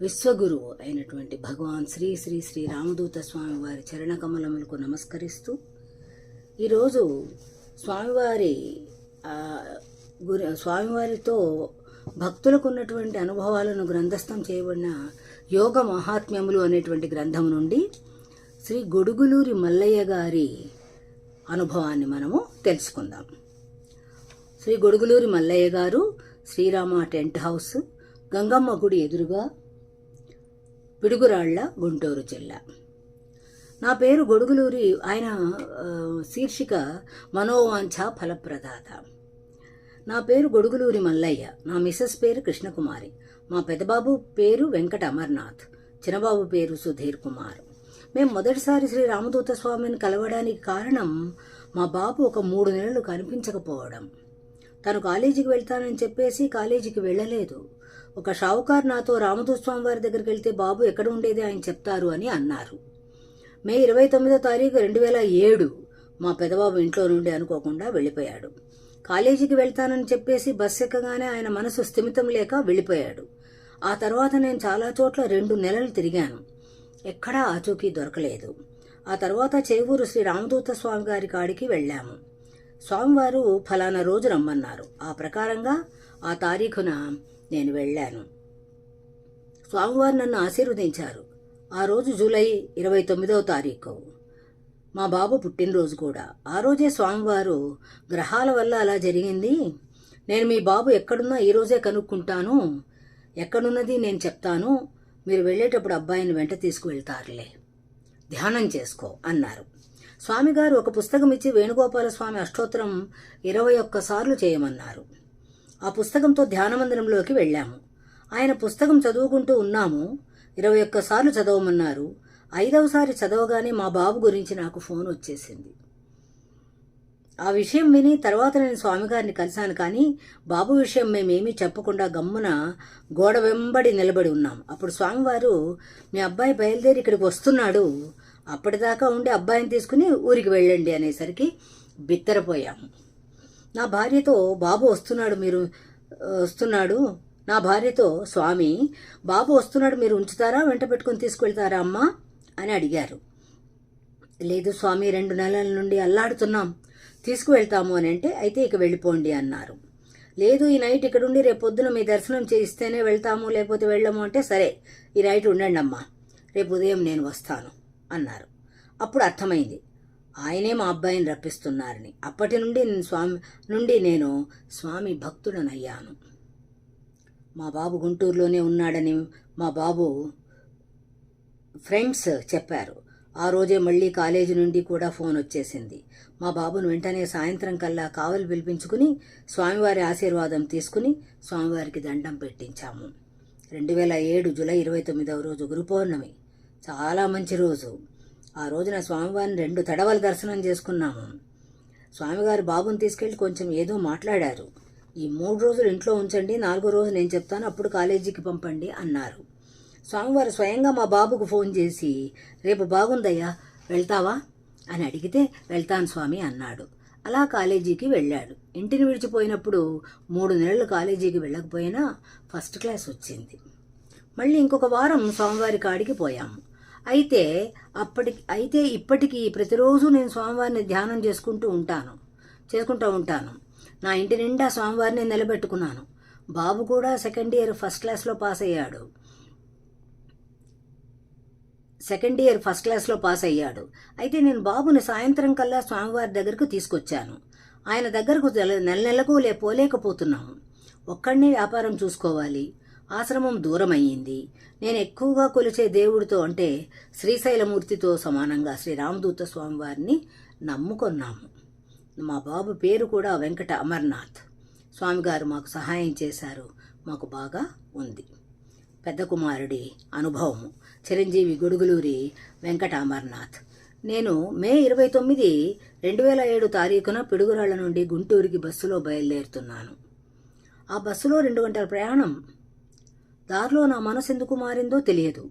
విశ్వగురువు అయినటువంటి భగవాన్ శ్రీ శ్రీ శ్రీ రామదూత స్వామి వారి చరణకమలములకు నమస్కరిస్తూ ఈరోజు స్వామివారితో భక్తులకు ఉన్నటువంటి అనుభవాలను గ్రంథస్థం చేయబడిన యోగ మహాత్మ్యములు అనేటువంటి గ్రంథం నుండి శ్రీ గొడుగులూరి మల్లయ్య గారి అనుభవాన్ని మనము తెలుసుకుందాం. శ్రీ గొడుగులూరి మల్లయ్య గారు శ్రీరామ టెంట్ హౌస్, గంగమ్మ గుడి ఎదురుగా, పిడుగురాళ్ల, గుంటూరు జిల్లా. నా పేరు గొడుగులూరి, ఆయన శీర్షిక మనోవాంఛ ఫలప్రదాత. నా పేరు గొడుగులూరి మల్లయ్య, నా మిసెస్ పేరు కృష్ణకుమారి, మా పెద్దబాబు పేరు వెంకట అమర్నాథ్, చిన్నబాబు పేరు సుధీర్ కుమార్. మేము మొదటిసారి శ్రీ రామదూత స్వామిని కలవడానికి కారణం మా బాబు ఒక 3 నెలలు కనిపించకపోవడం. తను కాలేజీకి వెళ్తానని చెప్పేసి కాలేజీకి వెళ్ళలేదు. ఒక షావుకారు నాతో రామదూత స్వామి వారి దగ్గరికి వెళ్తే బాబు ఎక్కడ ఉండేది ఆయన చెప్తారు అని అన్నారు. మే 29వ తారీఖు 2007 మా పెద్దబాబు ఇంట్లో నుండి అనుకోకుండా వెళ్ళిపోయాడు. కాలేజీకి వెళ్తానని చెప్పేసి బస్సు ఎక్కగానే ఆయన మనసు స్థిమితం లేక వెళ్ళిపోయాడు. ఆ తర్వాత నేను చాలా చోట్ల 2 నెలలు తిరిగాను. ఎక్కడా ఆచూకీ దొరకలేదు. ఆ తర్వాత చేవూరు శ్రీ రామదూత స్వామి గారి కాడికి వెళ్ళాము. స్వామివారు ఫలానా రోజు రమ్మన్నారు. ఆ ప్రకారంగా ఆ తారీఖున నేను వెళ్ళాను. స్వామివారు నన్ను ఆశీర్వదించారు. ఆ రోజు జూలై 29వ తారీఖు, మా బాబు పుట్టినరోజు కూడా. ఆ రోజే స్వామివారు గ్రహాల వల్ల అలా జరిగింది, నేను మీ బాబు ఎక్కడున్నా ఈరోజే కనుక్కుంటాను, ఎక్కడున్నది నేను చెప్తాను, మీరు వెళ్ళేటప్పుడు అబ్బాయిని వెంట తీసుకువెళ్తారులే, ధ్యానం చేసుకో అన్నారు. స్వామిగారు ఒక పుస్తకం ఇచ్చి వేణుగోపాల స్వామి అష్టోత్తరం 21 సార్లు చేయమన్నారు. ఆ పుస్తకంతో ధ్యానమందిరంలోకి వెళ్ళాము. ఆయన పుస్తకం చదువుకుంటూ ఉన్నాము. 21 సార్లు చదవమన్నారు. 5వ సారి చదవగానే మా బాబు గురించి నాకు ఫోన్ వచ్చేసింది. ఆ విషయం విని తర్వాత నేను స్వామిగారిని కలిశాను. కానీ బాబు విషయం మేమేమీ చెప్పకుండా గమ్మున గోడ వెంబడి నిలబడి ఉన్నాం. అప్పుడు స్వామివారు, మీ అబ్బాయి బయలుదేరి ఇక్కడికి వస్తున్నాడు, అప్పటిదాకా ఉండి అబ్బాయిని తీసుకుని ఊరికి వెళ్ళండి అనేసరికి బిత్తరపోయాము. నా భార్యతో, బాబు వస్తున్నాడు, నా భార్యతో, స్వామి బాబు వస్తున్నాడు, మీరు ఉంచుతారా, వెంట పెట్టుకుని తీసుకువెళ్తారా అమ్మా అని అడిగారు. లేదు స్వామి, 2 నెలల నుండి అల్లాడుతున్నాం, తీసుకువెళ్తాము అని అంటే, అయితే ఇక వెళ్ళిపోండి అన్నారు. లేదు, ఈ నైట్ ఇక్కడ ఉండి రేపు పొద్దున మీ దర్శనం చేయిస్తేనే వెళ్తాము, లేకపోతే వెళ్ళము అంటే, సరే ఈ నైట్ ఉండండి అమ్మా, రేపు ఉదయం నేను వస్తాను అన్నారు. అప్పుడు అర్థమైంది, ఆయనే మా అబ్బాయిని రప్పిస్తున్నారని. అప్పటి నుండి నేను స్వామి భక్తుడనయ్యాను. మా బాబు గుంటూరులోనే ఉన్నాడని మా బాబు ఫ్రెండ్స్ చెప్పారు. ఆ రోజే మళ్ళీ కాలేజీ నుండి కూడా ఫోన్ వచ్చేసింది. మా బాబును వెంటనే సాయంత్రం కల్లా కావలి పిలిపించుకుని స్వామివారి ఆశీర్వాదం తీసుకుని స్వామివారికి దండం పెట్టించాము. 2007 జూలై 29వ రోజు గురు పౌర్ణమి, చాలా మంచి రోజు. ఆ రోజున స్వామివారిని 2 తడవల దర్శనం చేసుకున్నాము. స్వామిగారు బాబుని తీసుకెళ్లి కొంచెం ఏదో మాట్లాడారు. ఈ 3 రోజులు ఇంట్లో ఉంచండి, 4వ రోజు నేను చెప్తాను, అప్పుడు కాలేజీకి పంపండి అన్నారు. స్వామివారు స్వయంగా మా బాబుకు ఫోన్ చేసి, రేపు బాగుందయ్యా, వెళ్తావా అని అడిగితే, వెళ్తాను స్వామి అన్నాడు. అలా కాలేజీకి వెళ్ళాడు. ఇంటిని విడిచిపోయినప్పుడు 3 నెలలు కాలేజీకి వెళ్ళకపోయినా ఫస్ట్ క్లాస్ వచ్చింది. మళ్ళీ ఇంకొక వారం స్వామివారి కాడికి పోయాము. అయితే ఇప్పటికీ ప్రతిరోజు నేను స్వామివారిని ధ్యానం చేసుకుంటూ ఉంటాను. నా ఇంటి నిండా స్వామివారిని నిలబెట్టుకున్నాను. బాబు కూడా 2nd ఇయర్ ఫస్ట్ క్లాస్లో పాస్ అయ్యాడు. అయితే నేను బాబుని సాయంత్రం కల్లా స్వామివారి దగ్గరకు తీసుకొచ్చాను. ఆయన దగ్గరకు నెలకు పోలేకపోతున్నాము. ఒక్కడినే వ్యాపారం చూసుకోవాలి. ఆశ్రమం దూరం అయ్యింది. నేను ఎక్కువగా కొలిచే దేవుడితో, అంటే శ్రీశైలమూర్తితో సమానంగా శ్రీ రామదూత స్వామి వారిని నమ్ముకున్నాము. మా బాబు పేరు కూడా వెంకట అమర్నాథ్. స్వామిగారు మాకు సహాయం చేశారు. మాకు బాగా ఉంది. పెద్ద కుమారుడి అనుభవము, చిరంజీవి గొడుగులూరి వెంకట అమర్నాథ్. నేను మే 29, 2007 తారీఖున పిడుగురాళ్ల నుండి గుంటూరుకి బస్సులో బయలుదేరుతున్నాను. ఆ బస్సులో 2 గంటల ప్రయాణం. దారిలో నా మనసు ఎందుకు మారిందో తెలియదు.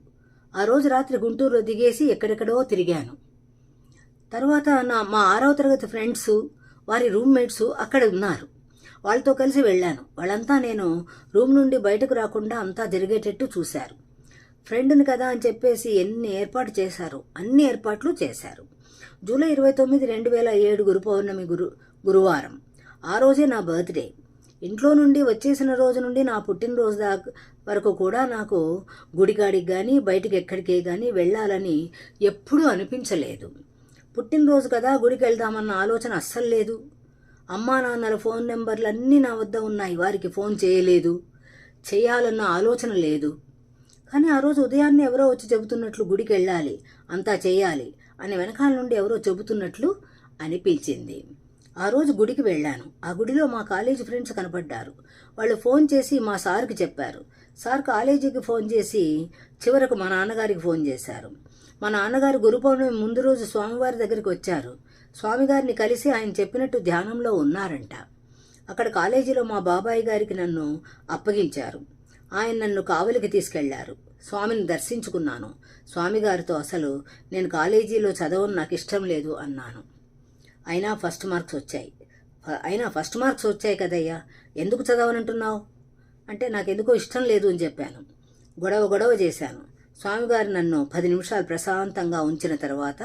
ఆ రోజు రాత్రి గుంటూరులో దిగేసి ఎక్కడెక్కడో తిరిగాను. తర్వాత మా 6వ తరగతి ఫ్రెండ్స్, వారి రూమ్మేట్స్ అక్కడ ఉన్నారు. వాళ్ళతో కలిసి వెళ్ళాను. వాళ్ళంతా నేను రూమ్ నుండి బయటకు రాకుండా అంతా జరిగేటట్టు చూశారు. ఫ్రెండ్ని కదా అని చెప్పేసి ఎన్ని ఏర్పాటు చేశారు, అన్ని ఏర్పాట్లు చేశారు. జూలై 29, 2007 గురు పౌర్ణమి గురువారం. ఆ రోజే నా బర్త్డే. ఇంట్లో నుండి వచ్చేసిన రోజు నుండి నా పుట్టినరోజు దాకా వరకు కూడా నాకు గుడికాడికి కానీ బయటికి ఎక్కడికే కానీ వెళ్ళాలని ఎప్పుడూ అనిపించలేదు. పుట్టినరోజు కదా గుడికి వెళ్దామన్న ఆలోచన అస్సలు లేదు. అమ్మా నాన్నల ఫోన్ నెంబర్లు అన్నీ నా వద్ద ఉన్నాయి, వారికి ఫోన్ చేయలేదు, చేయాలన్న ఆలోచన లేదు. కానీ ఆ రోజు ఉదయాన్నే ఎవరో వచ్చి చెబుతున్నట్లు గుడికి వెళ్ళాలి, అంతా చేయాలి అని వెనకాల నుండి ఎవరో చెబుతున్నట్లు అనిపించింది. ఆ రోజు గుడికి వెళ్ళాను. ఆ గుడిలో మా కాలేజీ ఫ్రెండ్స్ కనపడ్డారు. వాళ్ళు ఫోన్ చేసి మా సార్కి చెప్పారు. సార్ కాలేజీకి ఫోన్ చేసి చివరకు మా నాన్నగారికి ఫోన్ చేశారు. మా నాన్నగారు గురు పౌర్ణమి ముందు రోజు స్వామివారి దగ్గరికి వచ్చారు. స్వామిగారిని కలిసి ఆయన చెప్పినట్టు ధ్యానంలో ఉన్నారంట. అక్కడ కాలేజీలో మా బాబాయ్ గారికి నన్ను అప్పగించారు. ఆయన నన్ను కావలికి తీసుకెళ్లారు. స్వామిని దర్శించుకున్నాను. స్వామిగారితో అసలు నేను కాలేజీలో చదవను, నాకు ఇష్టం లేదు అన్నాను. అయినా ఫస్ట్ మార్క్స్ వచ్చాయి కదయ్యా, ఎందుకు చదవనంటున్నావు అంటే నాకెందుకో ఇష్టం లేదు అని చెప్పాను. గొడవ చేశాను. స్వామిగారు నన్ను 10 నిమిషాలు ప్రశాంతంగా ఉంచిన తర్వాత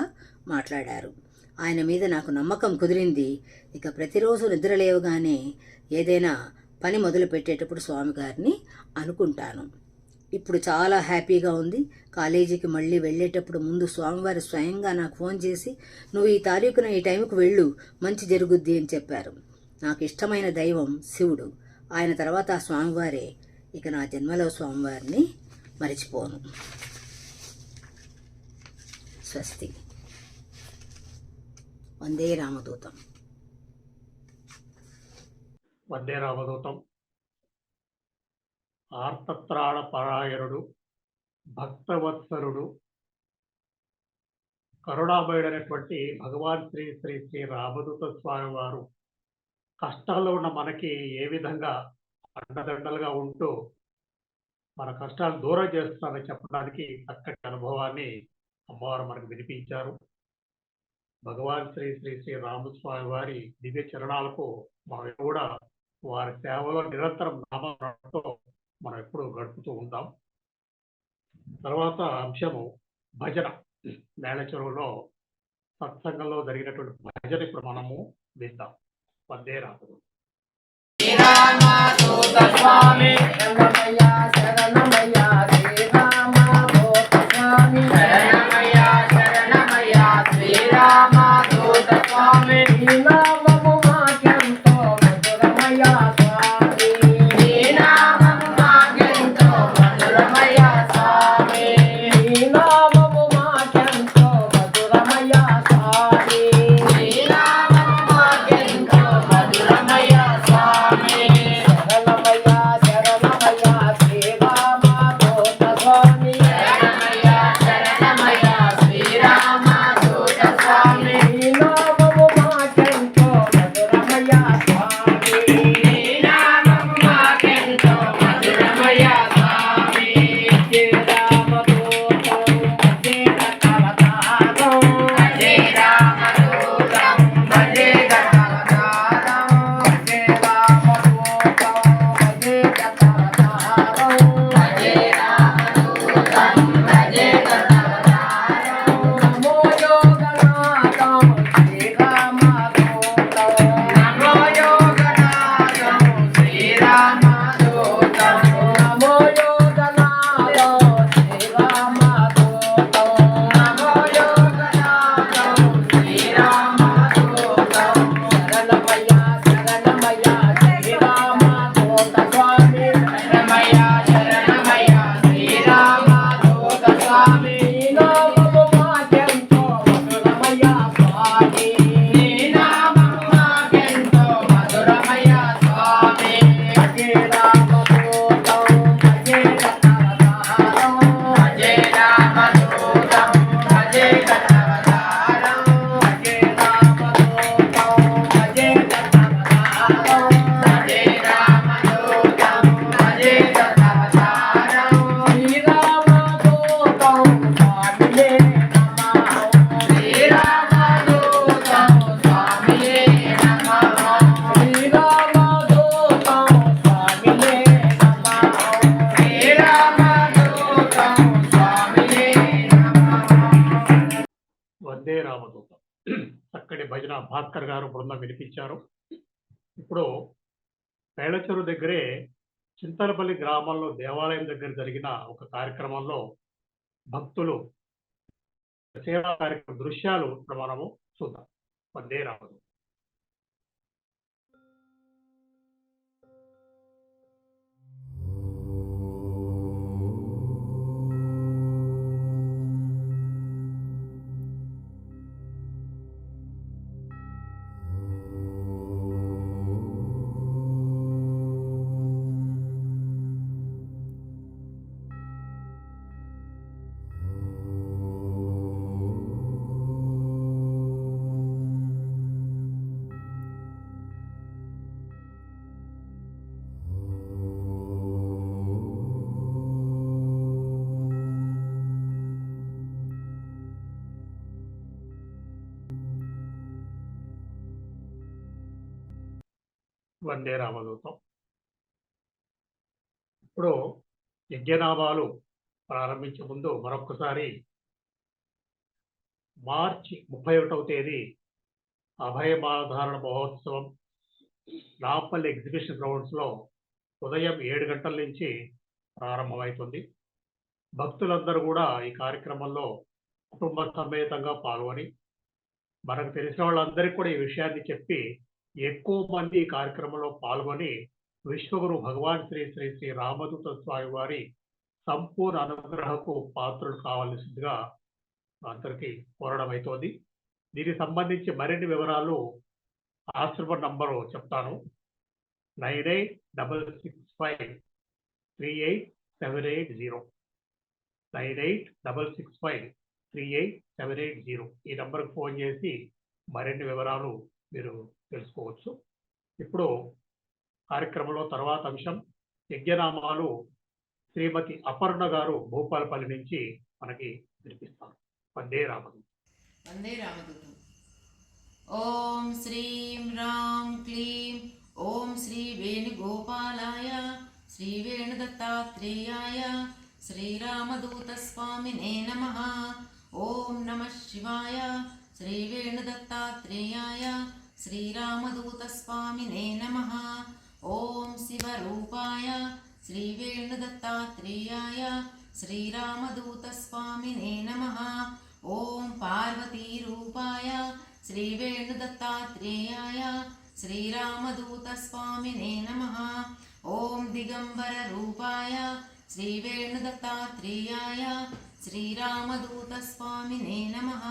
మాట్లాడారు. ఆయన మీద నాకు నమ్మకం కుదిరింది. ఇక ప్రతిరోజు నిద్ర లేవగానే ఏదైనా పని మొదలు పెట్టేటప్పుడు స్వామిగారిని అనుకుంటాను. ఇప్పుడు చాలా హ్యాపీగా ఉంది. కాలేజీకి మళ్ళీ వెళ్ళేటప్పుడు ముందు స్వామివారు స్వయంగా నాకు ఫోన్ చేసి నువ్వు ఈ తారీఖున ఈ టైంకు వెళ్ళు, మంచి జరుగుద్ది అని చెప్పారు. నాకు ఇష్టమైన దైవం శివుడు. ఆయన తర్వాత ఆ స్వామివారే. ఇక నా జన్మలో స్వామివారిని మరిచిపోను. స్వస్తి. వందే రామదూతం. వందే రామదూతం. ఆర్తత్రాణ పరాయణుడు, భక్తవత్సరుడు, కరుణామయుడైనటువంటి భగవాన్ శ్రీ శ్రీ శ్రీ రామదూత స్వామి వారు కష్టాల్లో ఉన్న మనకి ఏ విధంగా అండదండలుగా ఉంటూ మన కష్టాలు దూరం చేస్తారని చెప్పడానికి చక్కటి అనుభవాన్ని అమ్మవారు మనకు వినిపించారు. భగవాన్ శ్రీ శ్రీ శ్రీ రామస్వామి వారి దివ్య చరణాలకు మనం కూడా వారి సేవలో నిరంతరం నామంతో మనం ఎప్పుడు గడుపుతూ ఉంటాం. తర్వాత అంశము భజన. మేళచెరువులో సత్సంగంలో జరిగినటువంటి భజన ఇప్పుడు మనము విందాం. వందే రామదూతం. శ్రీరామదూత స్వామి శరణమయ్య శరణమయ్య శ్రీరామదూత స్వామి శరణమయ్య శరణమయ్య శ్రీరామదూత స్వామి నీ నామము మాకెంతో మధురమయ్య స్వామి నీ నామము మాకెంతో మధురమయ్య స్వామి నీ నామము మాకెంతో మధురమయ్య స్వామి నీ నామము మాకెంతో మధురమయ్య స్వామి శరణమయ్య శరణమయ్య శ్రీరామదూత స్వామి శరణమయ్య శరణమయ్య శ్రీరామదూత స్వామి నీ నామము మాకెంతో భజన భాస్కర్ గారు బృందం వినిపించారు. ఇప్పుడు పేళచెరు దగ్గరే చింతలపల్లి గ్రామంలో దేవాలయం దగ్గర జరిగిన ఒక కార్యక్రమంలో భక్తులు సేవా కార్యక్రమ దృశ్యాలు ఇప్పుడు మనము చూద్దాం. వందే రామదు. వందే రామదూతం. ఇప్పుడు యజ్ఞనామాలు ప్రారంభించే ముందు మరొకసారి మార్చి 31వ తేదీ అభయమాధారణ మహోత్సవం నాంపల్లి ఎగ్జిబిషన్ గ్రౌండ్స్లో ఉదయం 7 గంటల నుంచి ప్రారంభమవుతుంది. భక్తులందరూ కూడా ఈ కార్యక్రమంలో కుటుంబ సమేతంగా పాల్గొని మనకు తెలిసిన వాళ్ళందరికీ కూడా ఈ విషయాన్ని చెప్పి ఎక్కువ మంది ఈ కార్యక్రమంలో పాల్గొని విశ్వగురు భగవాన్ శ్రీ శ్రీ శ్రీ రామదూత స్వామి వారి సంపూర్ణ అనుగ్రహకు పాత్రలు కావాల్సిందిగా అందరికీ కోరడం అవుతోంది. దీనికి సంబంధించి మరిన్ని వివరాలు ఆశ్రమ నంబరు చెప్తాను. 9866538780 9866538780 ఈ నంబర్కి ఫోన్ చేసి మరిన్ని వివరాలు మీరు తెలుసుకోవచ్చు. ఇప్పుడు కార్యక్రమంలో తర్వాత అంశం యజ్ఞనామాలు శ్రీమతి అపర్ణ గారు భూపాలపల్లి నుంచి మనకి వినిపిస్తారు. వందే రామదూతం. వందే రామదూతం. ఓం శ్రీం రాం క్లీం ఓం శ్రీ వేణుగోపాలాయ శ్రీ వేణుదత్తాత్రేయాయ శ్రీరామదూత స్వామినే నమః. ఓం నమః శివాయ శ్రీ వేణుదత్తాత్రేయాయ శ్రీరామదూత స్వామినే నమః. ఓం శివరూపాయ శ్రీ వేణుదత్తాత్రేయాయ శ్రీరామదూత స్వామినే నమః. ఓం పార్వతీరూపాయ శ్రీ వేణుదత్తాత్రేయాయ శ్రీరామదూత స్వామినే నమః. ఓం దిగంబర రూపాయ శ్రీ వేణుదత్తాత్రేయాయ శ్రీరామదూత స్వామినే నమః.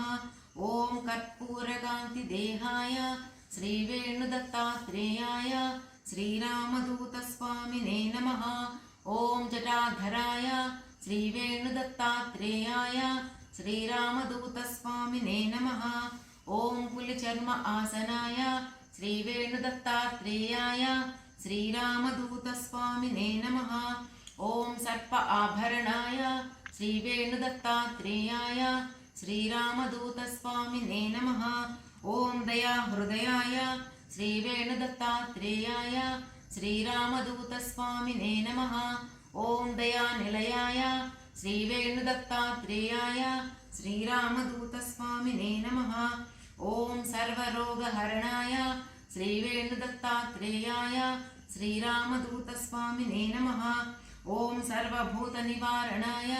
ఓం కర్పూరకాంతి దేహాయ శ్రీ వేణుదత్తాత్రేయాయ శ్రీరామదూత స్వామినే నమః. ఓం జటాధరాయ శ్రీ వేణుదత్తాత్రేయాయ శ్రీరామదూత స్వామినే నమః. ఓం పులిచర్మ ఆసనాయ శ్రీ వేణుదత్తాత్రేయాయ శ్రీరామదూత స్వామినే నమః. ఓం సర్ప ఆభరణాయ శ్రీ వేణుదత్తాత్రేయాయ శ్రీరామదూత స్వామినే నమః. ఓం దయా హృదయాయ శ్రీ వేణుదత్తాత్రేయాయ శ్రీరామదూత స్వామినే నమః. ఓం దయా నిలయాయ శ్రీ వేణుదత్తాత్రేయాయ శ్రీరామదూత స్వామినే నమః. ఓం సర్వరోగహరణాయ శ్రీ వేణుదత్తాత్రేయాయ శ్రీరామదూత స్వామినే నమః. ఓం సర్వభూత నివారణాయ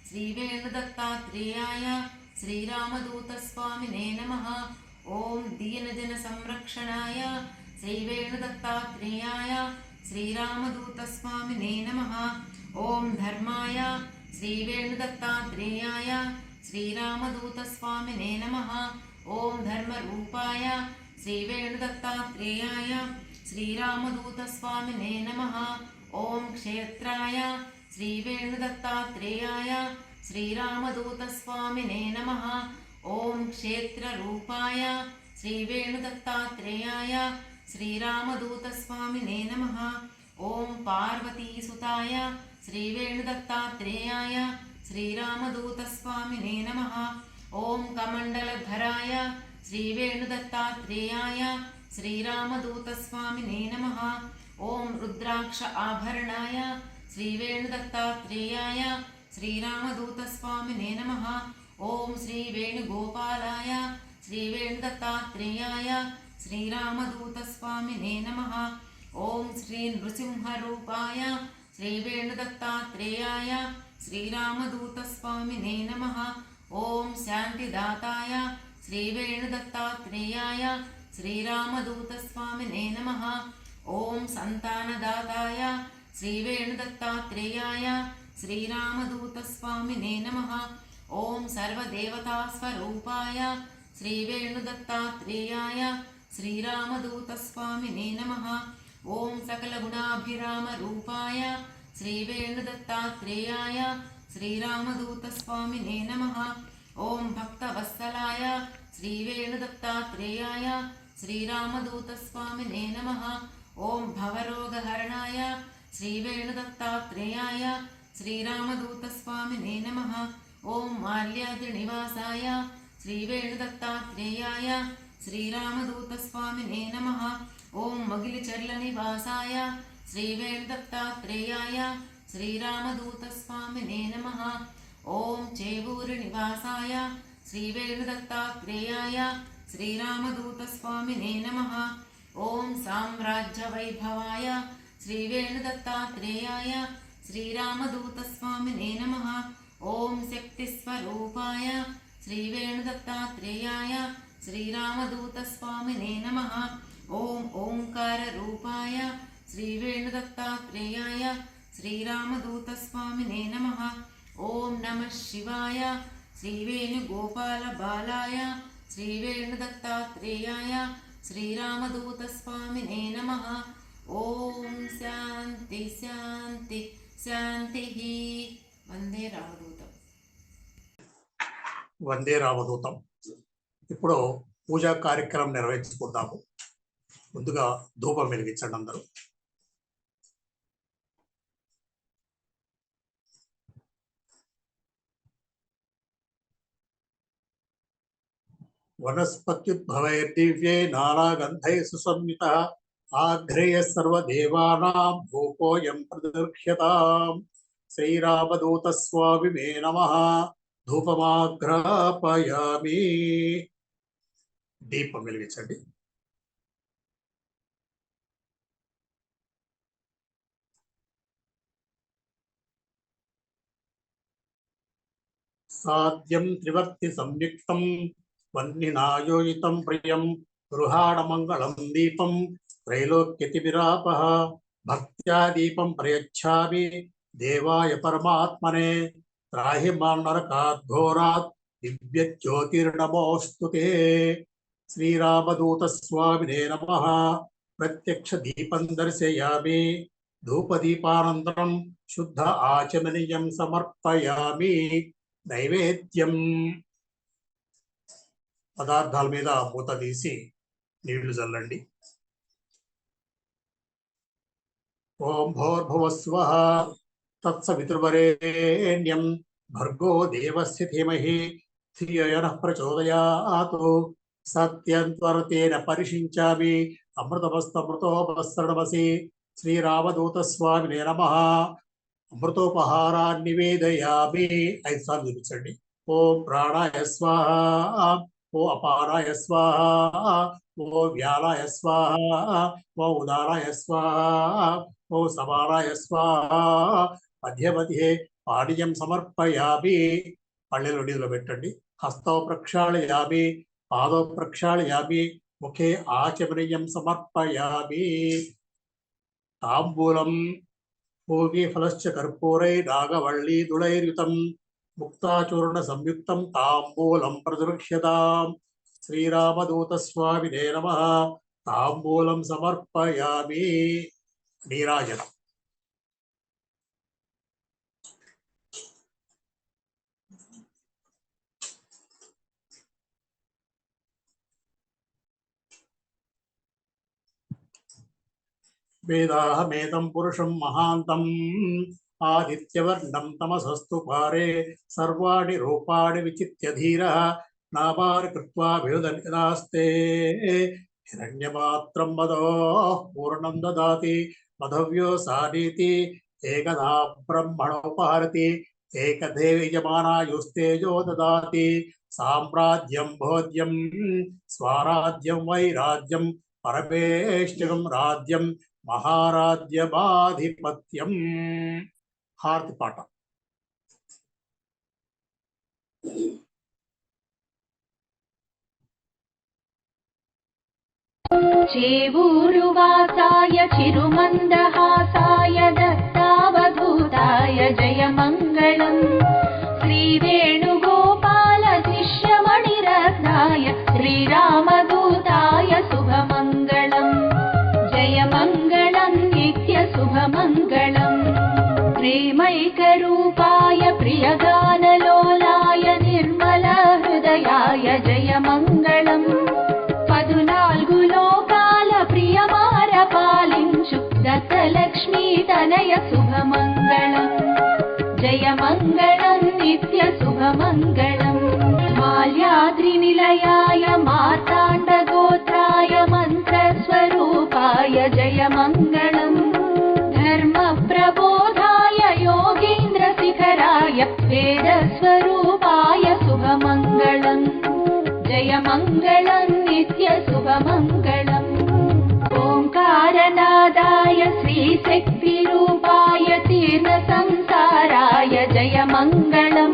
శ్రీ వేణుదత్తాత్రేయాయ శ్రీరామదూత స్వామినే నమః. ఓం దీనజన సంరక్షణాయ శ్రీ వేణుదత్తాత్రేయాయ శ్రీరామదూత స్వామినే నమః. ఓం ధర్మాయ శ్రీ వేణుదత్తాత్రేయాయ శ్రీరామదూత స్వామినే నమః. ఓం ధర్మరూపాయ శ్రీ వేణుదత్తాత్రేయాయ శ్రీరామదూత స్వామినే నమః. ఓం క్షేత్రాయ శ్రీ వేణుదత్తాత్రేయాయ శ్రీరామదూత స్వామినే నమః. ఓం క్షేత్రరూపాయ శ్రీ వేణుదత్తాత్రేయాయ శ్రీరామదూత స్వామినే నమః. ఓం పార్వతీసుతాయ శ్రీ వేణుదత్తాత్రేయాయ శ్రీరామదూత స్వామినే నమః. ఓం కమండలధరాయ శ్రీ వేణుదత్తాత్రేయాయ శ్రీరామదూత స్వామినే నమః. ఓం రుద్రాక్ష ఆభరణాయ శ్రీ వేణుదత్తాత్రేయాయ శ్రీరామదూత స్వామినే నమః. ఓం శ్రీ వేణుగోపాలాయ श्रीवेणुदत्तात्रेयाय श्रीरामदूतस्वामिने नमः। ॐ श्री नृसिंहरूपाय श्रीवेणुदत्तात्रेयाय श्रीरामदूतस्वामिने नमः। ॐ शान्तिदाताय श्रीवेणुदत्तात्रेयाय श्रीरामदूतस्वामिने नमः। ॐ सन्तानदाताय श्रीवेणुदत्तात्रेयाय श्रीरामदूतस्वामिने नमः। ॐ सर्वदेवतास्वरूपाय श्रीवेणुदत्तात्रेयाय श्रीरामदूतस्वामिने नमः। ॐ सकलगुणाभिरामरूपाय श्रीवेणुदत्तात्रेयाय श्रीरामदूतस्वामिने नमः। ॐ भक्तवत्सलाय श्रीवेणुदत्तात्रेयाय श्रीरामदूतस्वामिने नमः। ॐ भवरोगहरणाय श्रीवेणुदत्तात्रेयाय श्रीरामदूतस्वामिने नमः। ॐ माल्याद्रिनिवासाय श्रीवेणुदत्तात्रेयाय श्रीरामदूतस्वामिने नमः। ॐ मगिलिचर्लनिवासाय श्रीवेणुदत्तात्रेयाय श्रीरामदूतस्वामिने नमः। ॐ चेवूरुनिवासाय श्रीवेणुदत्तात्रेयाय श्रीरामदूतस्वामिने नमः। ॐ साम्राज्यवैभवाय श्रीवेणुदत्तात्रेयाय श्रीरामदूतस्वामिने नमः। ॐ शक्तिस्वरूपाय श्रीवेणुदत्तात्रेयाय श्रीरामदूतस्वामिने नमः। ॐ ओङ्काररूपाय श्रीवेणुदत्तात्रेयाय श्रीरामदूतस्वामिने नमः। ॐ नमः शिवाय श्रीवेणुगोपालबालाय श्रीवेणुदत्तात्रेयाय श्रीरामदूतस्वामिने नमः। ॐ शान्ति शान्ति शान्तिः। వందే రామదూతం. వందే రామదూతం. ఇప్పుడు పూజా కార్యక్రమం నిర్వహించుకుందాము. ముందుగా ధూపం వెలిగించండి అందరూ. वनस्पत्युद्भवैर्दिव्ये नानागन्धैः सुसंयुतः आघ्रेयः सर्वदेवानां धूपोऽयं प्रदर्श्यताम्। श्रीरामदूतस्वामिने नमः. ధూపమాగ్రాపయామి. దీపం వెలిగించండి. సాధ్యం త్రివర్తి సంయుక్తం వన్నినాయోజితం ప్రియం గృహాణమంగళం దీపం త్రైలోక్యతివిరాపః భక్త్యా దీపం ప్రయచ్ఛామి దేవాయ పరమాత్మనే त्राहि मां नरकाद्घोरात् दिव्यज्योतिर्नमोऽस्तुते। श्रीरामदूतस्वामिने नमः. प्रत्यक्ष दीपं दर्शयामि. धूपदीपानन्तरं शुद्ध आचमनीयं समर्पयामि. नैवेद्यं పదార్థాల మీద మూత తీసి నీళ్లు చల్లండి. ఓం భూర్భువస్వః తత్సవితుర్వరేణ్యం భర్గో దేవస్య ధీమహి ధియో యనః ప్రచోదయాత్. సత్యంత్వరతేన పరిషించామి అమృతమస్తమృతోపసరణమసి. శ్రీరామదూతస్వామినే నమః. అమృతోపహారాన్ని నివేదయామి. 5 సార్లు చూపించండి. ఓం ప్రాణాయ స్వాహ. ఓ అపారాయ స్వాహ. ఓ వ్యాలాయ స్వాహ. ఓ ఉదారాయ స్వాహ. ఓ సమానాయ స్వాహ. మధ్య మధ్యే పానీయం సమర్పయామి. పళ్ళెలో నీళ్ళు పెట్టండి. హస్తౌ ప్రక్షాళయామి. పాదౌ ప్రక్షాళయామి. ముఖే ఆచమనీయం సమర్పయామి. తాంబూలం పూగి ఫలశ్చ కర్పూరై నాగవళ్ళీ దుళైర్యుతం ముక్తాచూర్ణ సంయుక్తం తాంబూలం ప్రదృక్ష్యతాం. శ్రీరామదూతస్వామినే నమః. తాంబూలం సమర్పయామి. నీరాజనం. వేదాహమేతం పురుషం మహాంతం ఆదిత్యవర్ణం తమసస్తు పారే సర్వాణి రూపాణి విచిత్య ధీరః నామాని కృత్వా వినుదనిదాస్తే. హిరణ్యమాత్రం మదో పూర్ణం దదాతి మధవ్యో సానీతి ఏకదా బ్రహ్మణోపహరతి ఏకదేవ యజమానాయుస్తేజో దదాతి సామ్రాజ్యం భోజ్యం స్వరాజ్యం వైరాజ్యం పరమేష్ఠికం రాజ్యం మహారాజ్యమాధిపత్యం. హారతి పాట. చేవూరువాసాయ చిరుమందహాసాయ దత్తావధూతాయ జయమంగళం. శ్రీవేణుగోపాల శిష్యమణిరత్నాయ శ్రీరామదూతాయ శుభమంగళం. జయమంగళం నిత్య శుభమంగళం. ప్రేమైకరూపాయ ప్రియగానలోలాయ నిర్మల హృదయాయ జయమంగళం. 14 లోకాల ప్రియమార పాలించు దత్తలక్ష్మీ తనయ శుభమంగళం. జయమంగళం నిత్య శుభమంగళం. మాల్యాద్రి నిలయాయ మార్తాండగోత్రాయ మంత్రస్వరూపాయ జయమంగళం. ధర్మ ప్రబోధాయ యోగీంద్ర శిఖరాయ వేదస్వరూపాయ శుభమంగళం. జయమంగళం నిత్య శుభమంగళం. ఓంకారనాదాయ శ్రీశక్తిరూపాయ తీర్ణ సంసారాయ జయమంగళం.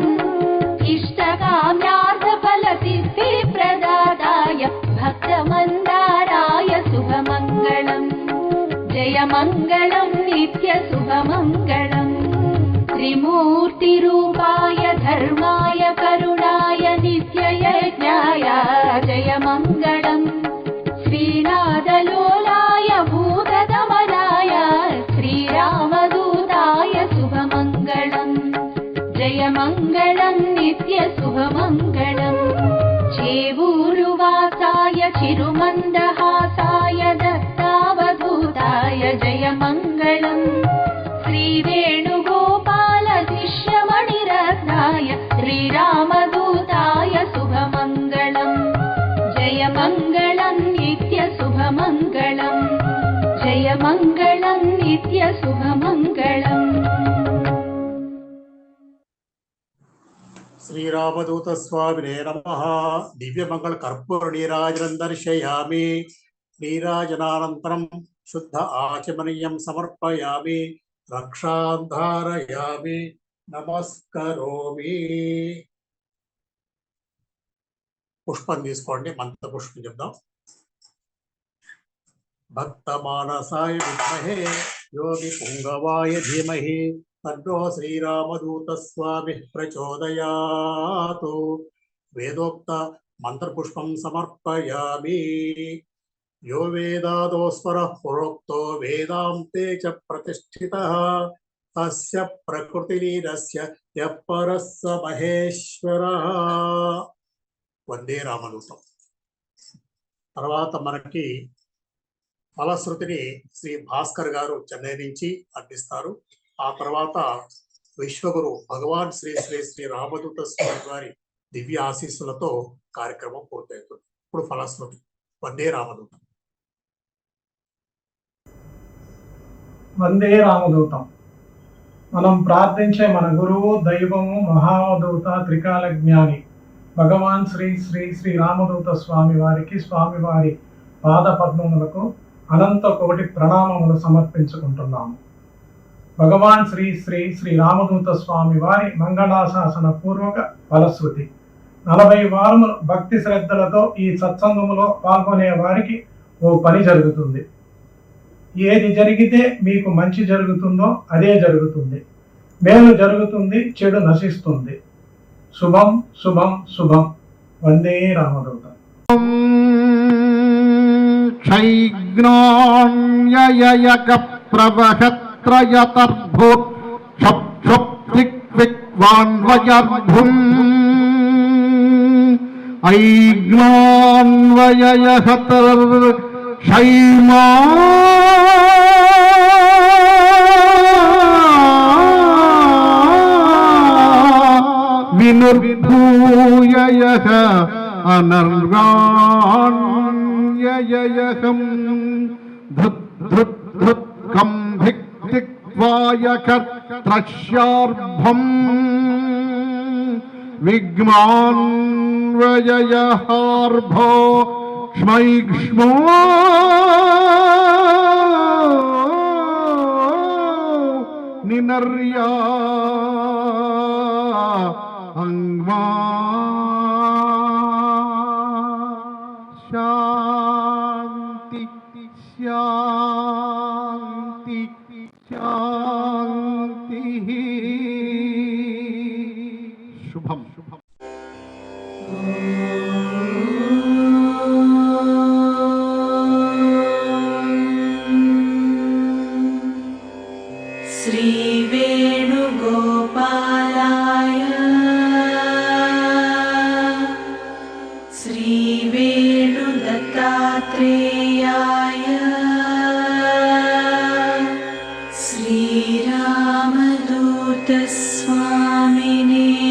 ఇష్టకామ్యార్థఫలసిద్ధి ప్రదాతాయ భక్తమందారాయ శుభమంగళం. జయమంగళం నిత్య శుభమంగళం. త్రిమూర్తిరూపాయ ధర్మాయ కరుణాయ నిత్యయజ్ఞాయ జయమంగళం. శ్రీనాథలోలాయ భూతదమనాయ శ్రీరామదూతాయ శుభమంగళం. జయమంగళం నిత్య శుభమంగళం. చేవూరువాసాయ చిరుమందహాసాయ దత్తావధూతాయ జయమంగళం. శ్రీవేణుగోపాల శిష్యమణిరత్నాయ శ్రీరామదూతాయ శుభమంగళం. జయమంగళం నిత్య శుభమంగళం. జయమంగళం నిత్య శుభమంగళం. శ్రీరామదూత స్వామినే నమః. దివ్యమంగళ కర్పూర నీరాజనం దర్శయామి. నీరాజనానంతరం శుద్ధ ఆచమనీయం సమర్పయామి. రక్షాంధారయామి. నమస్కరోమి. పుష్పం తీసుకోండి. మంత్ర పుష్పం చెప్దాం. భక్తమానసాయ విద్మహే యోగి పుంగవాయ ధీమహి తన్నో శ్రీరామదూత స్వామి ప్రచోదయాతు. వేదోక్త మంత్రపుష్పం సమర్పయామి. యో వేదాదోస్వరః పురోక్తో వేదాంతే చ ప్రతిష్ఠితః తస్య ప్రకృతిలీనస్య యః పరః స మహేశ్వరః. వందే రామదూతం. తర్వాత మనకి ఫలశ్రుతిని శ్రీ భాస్కర్ గారు చెన్నై నుంచి అందిస్తారు. ఆ తర్వాత విశ్వగురు భగవాన్ శ్రీ శ్రీ శ్రీ రామదూత స్వామి వారి దివ్య ఆశీస్సులతో కార్యక్రమం పూర్తవుతుంది. ఇప్పుడు ఫలశ్రుతి. వందే రామదూతం. వందే రామదూతం. మనం ప్రార్థించే మన గురువు, దైవము, మహావధూత, త్రికాల జ్ఞాని భగవాన్ శ్రీ శ్రీ శ్రీ రామదూత స్వామి వారికి, స్వామివారి పాద పద్మములకు అనంత కోటి ప్రణామములు సమర్పించుకుంటున్నాము. భగవాన్ శ్రీ శ్రీ శ్రీ రామదూత స్వామి వారి మంగళాశాసన పూర్వక ఫలశ్రుతి. 40 వారములు భక్తి శ్రద్ధలతో ఈ సత్సంగములో పాల్గొనే వారికి ఓ పని జరుగుతుంది. ఏది జరిగితే మీకు మంచి జరుగుతుందో అదే జరుగుతుంది. మేలు జరుగుతుంది, చెడు నశిస్తుంది. శుభం శుభం శుభం. వందే రామదూతం. క్షైజ్ఞాన్యయక ప్రవహత్రయతర్భూత్ క్షప్క్షప్తిక్విక్వాన్వయర్భుం ఐజ్ఞాన్వయయహతర్ క్షైమా వినుర్భూయయః అనర్గాణ్యయయహం ధృత్ ధృత్ ధృత్ కం భిక్తిక్వాయకర్త్రశ్యార్భం విఘ్నాన్వయహార్భో ష్మైక్ష్మో నినర్యా అంగ్మా శాంతి శాంతి శాంతి. శుభం శుభం. श्रीवेणुगोपालाय श्रीवेणुदत्तात्रेयाय श्रीरामदूतस्वामिने